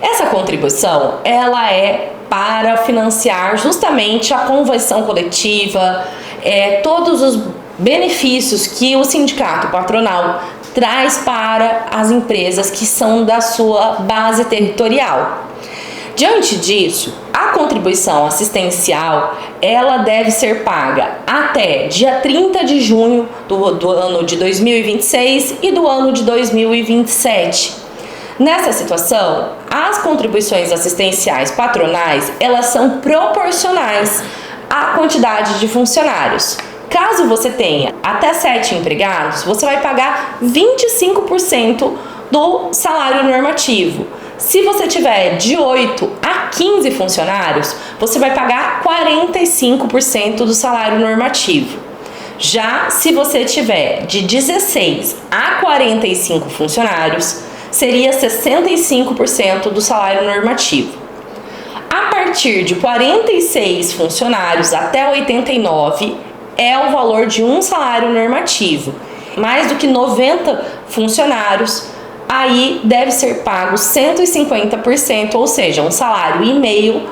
Essa contribuição, ela é para financiar justamente a convenção coletiva, todos os benefícios que o sindicato patronal traz para as empresas que são da sua base territorial. Diante disso, a contribuição assistencial, ela deve ser paga até dia 30 de junho do ano de 2026 e do ano de 2027. Nessa situação, as contribuições assistenciais patronais, elas são proporcionais à quantidade de funcionários. Caso você tenha até 7 empregados, você vai pagar 25% do salário normativo. Se você tiver de 8 a 15 funcionários, você vai pagar 45% do salário normativo. Já se você tiver de 16 a 45 funcionários, seria 65% do salário normativo. A partir de 46 funcionários até 89 é o valor de um salário normativo. Mais do que 90 funcionários, aí deve ser pago 150%, ou seja, um salário e meio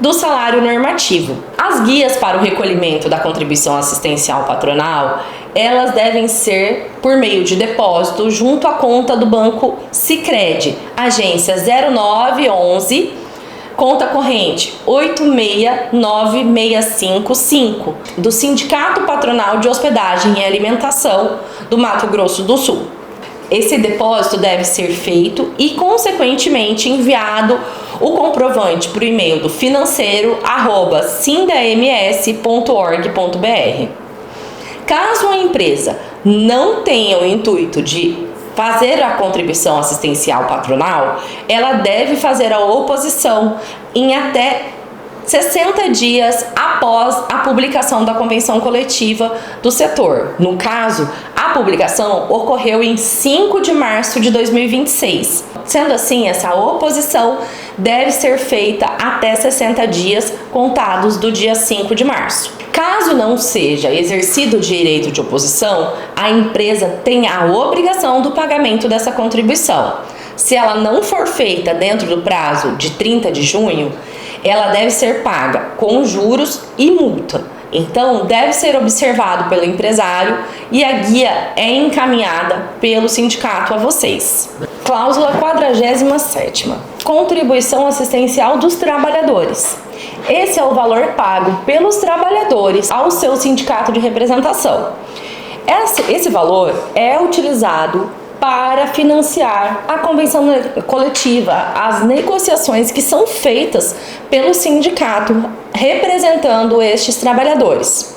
do salário normativo. As guias para o recolhimento da contribuição assistencial patronal, elas devem ser por meio de depósito junto à conta do Banco Sicredi, agência 0911 conta corrente 869655 do Sindicato Patronal de Hospedagem e Alimentação do Mato Grosso do Sul. Esse depósito deve ser feito e, consequentemente, enviado o comprovante para o e-mail do financeiro@sindams.org.br. Caso a empresa não tenha o intuito de fazer a contribuição assistencial patronal, ela deve fazer a oposição em até 60 dias após a publicação da convenção coletiva do setor. No caso, a publicação ocorreu em 5 de março de 2026. Sendo assim, essa oposição deve ser feita até 60 dias contados do dia 5 de março. Caso não seja exercido o direito de oposição, a empresa tem a obrigação do pagamento dessa contribuição. Se ela não for feita dentro do prazo de 30 de junho, ela deve ser paga com juros e multa. Então, deve ser observado pelo empresário e a guia é encaminhada pelo sindicato a vocês. Cláusula 47ª. Contribuição assistencial dos trabalhadores. Esse é o valor pago pelos trabalhadores ao seu sindicato de representação. Esse valor é utilizado para financiar a convenção coletiva, as negociações que são feitas pelo sindicato representando estes trabalhadores.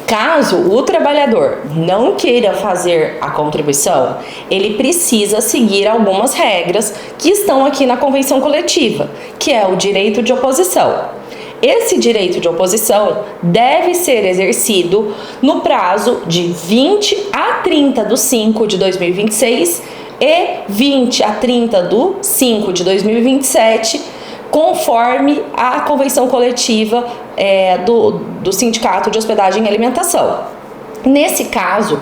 Caso o trabalhador não queira fazer a contribuição, ele precisa seguir algumas regras que estão aqui na convenção coletiva, que é o direito de oposição. Esse direito de oposição deve ser exercido no prazo de 20 a 30 de 5 de 2026 e 20 a 30 de 5 de 2027, conforme a convenção coletiva do Sindicato de Hospedagem e Alimentação. Nesse caso,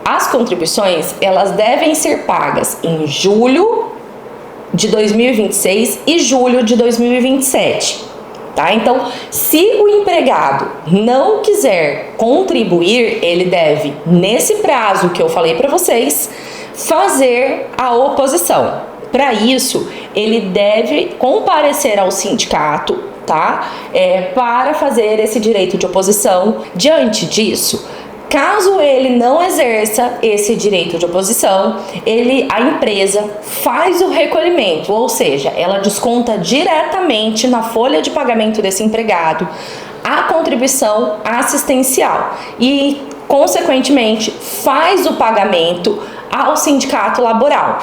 as contribuições elas devem ser pagas em julho de 2026 e julho de 2027. Tá? Então, se o empregado não quiser contribuir, ele deve, nesse prazo que eu falei para vocês, fazer a oposição. Para isso, ele deve comparecer ao sindicato, tá? Para fazer esse direito de oposição. Diante disso, caso ele não exerça esse direito de oposição, a empresa faz o recolhimento, ou seja, ela desconta diretamente na folha de pagamento desse empregado a contribuição assistencial e, consequentemente, faz o pagamento ao sindicato laboral.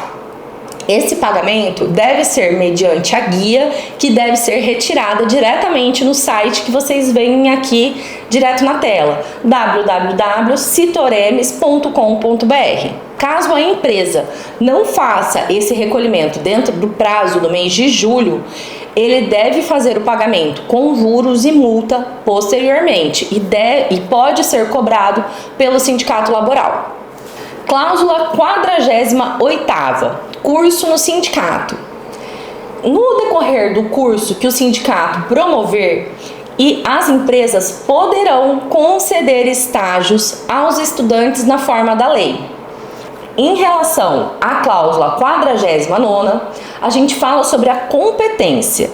Esse pagamento deve ser mediante a guia, que deve ser retirada diretamente no site que vocês veem aqui direto na tela, www.citoremes.com.br. Caso a empresa não faça esse recolhimento dentro do prazo do mês de julho, ele deve fazer o pagamento com juros e multa posteriormente e pode ser cobrado pelo sindicato laboral. Cláusula 48ª. Curso no sindicato. No decorrer do curso que o sindicato promover, as empresas poderão conceder estágios aos estudantes na forma da lei. Em relação à cláusula 49ª, a gente fala sobre a competência,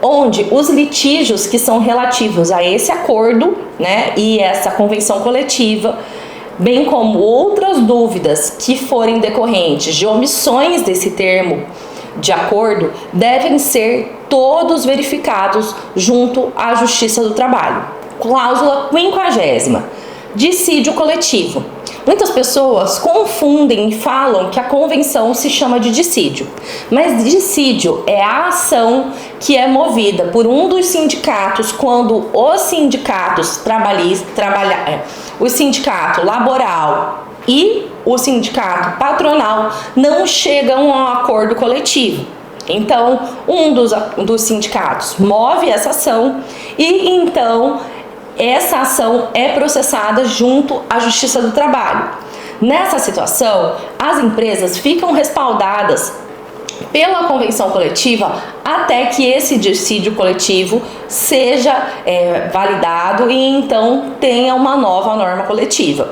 onde os litígios que são relativos a esse acordo, e essa convenção coletiva, bem como outras dúvidas que forem decorrentes de omissões desse termo de acordo, devem ser todos verificados junto à Justiça do Trabalho. Cláusula 50ª. Dissídio coletivo. Muitas pessoas confundem e falam que a convenção se chama de dissídio, mas dissídio é a ação que é movida por um dos sindicatos quando os sindicatos o sindicato laboral e o sindicato patronal não chegam a um acordo coletivo. Então, um dos sindicatos move essa ação e então essa ação é processada junto à Justiça do Trabalho. Nessa situação, as empresas ficam respaldadas pela convenção coletiva até que esse dissídio coletivo seja validado e então tenha uma nova norma coletiva.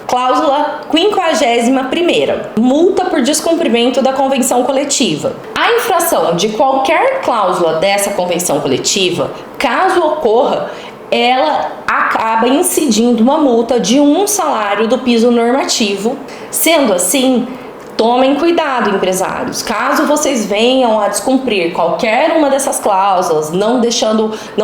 Cláusula 51ª. Multa por descumprimento da convenção coletiva. A infração de qualquer cláusula dessa convenção coletiva, caso ocorra, ela acaba incidindo uma multa de 1 salário do piso normativo. Sendo assim, tomem cuidado, empresários. Caso vocês venham a descumprir qualquer uma dessas cláusulas, não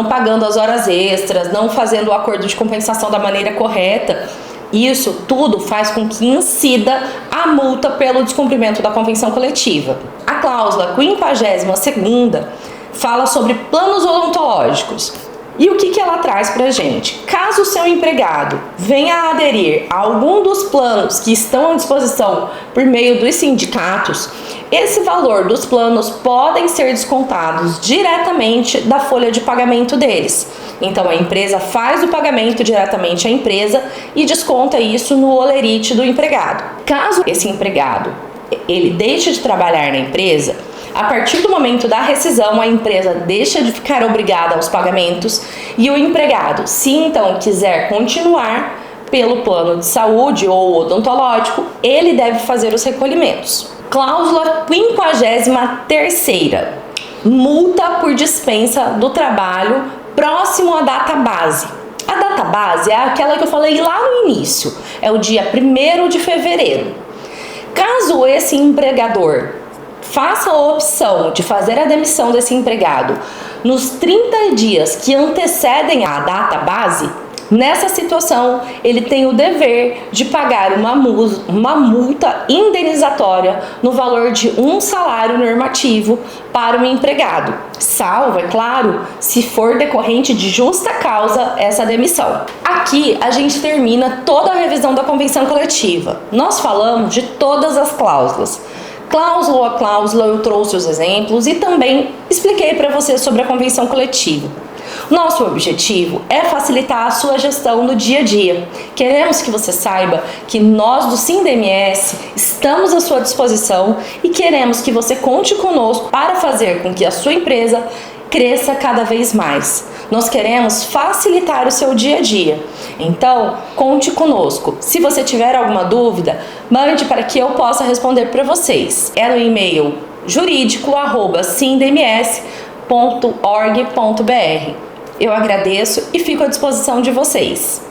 pagando as horas extras, não fazendo o acordo de compensação da maneira correta, isso tudo faz com que incida a multa pelo descumprimento da convenção coletiva. A cláusula 52ª fala sobre planos odontológicos. E o que ela traz pra gente? Caso o seu empregado venha a aderir a algum dos planos que estão à disposição por meio dos sindicatos, esse valor dos planos podem ser descontados diretamente da folha de pagamento deles. Então a empresa faz o pagamento diretamente à empresa e desconta isso no holerite do empregado. Caso esse empregado ele deixe de trabalhar na empresa, a partir do momento da rescisão, a empresa deixa de ficar obrigada aos pagamentos e o empregado, se então quiser continuar pelo plano de saúde ou odontológico, ele deve fazer os recolhimentos. Cláusula 53ª. Multa por dispensa do trabalho próximo à data base. A data base é aquela que eu falei lá no início, é o dia 1º de fevereiro. Caso esse empregador faça a opção de fazer a demissão desse empregado nos 30 dias que antecedem a data base, nessa situação ele tem o dever de pagar uma multa indenizatória no valor de 1 salário normativo para o empregado, salvo, é claro, se for decorrente de justa causa essa demissão. Aqui a gente termina toda a revisão da convenção coletiva. Nós falamos de todas as cláusulas. Cláusula a cláusula eu trouxe os exemplos e também expliquei para você sobre a convenção coletiva. Nosso objetivo é facilitar a sua gestão no dia a dia. Queremos que você saiba que nós do SINDMS estamos à sua disposição e queremos que você conte conosco para fazer com que a sua empresa cresça cada vez mais. Nós queremos facilitar o seu dia a dia. Então, conte conosco. Se você tiver alguma dúvida, mande para que eu possa responder para vocês. É no e-mail jurídico@sindms.org.br. Eu agradeço e fico à disposição de vocês.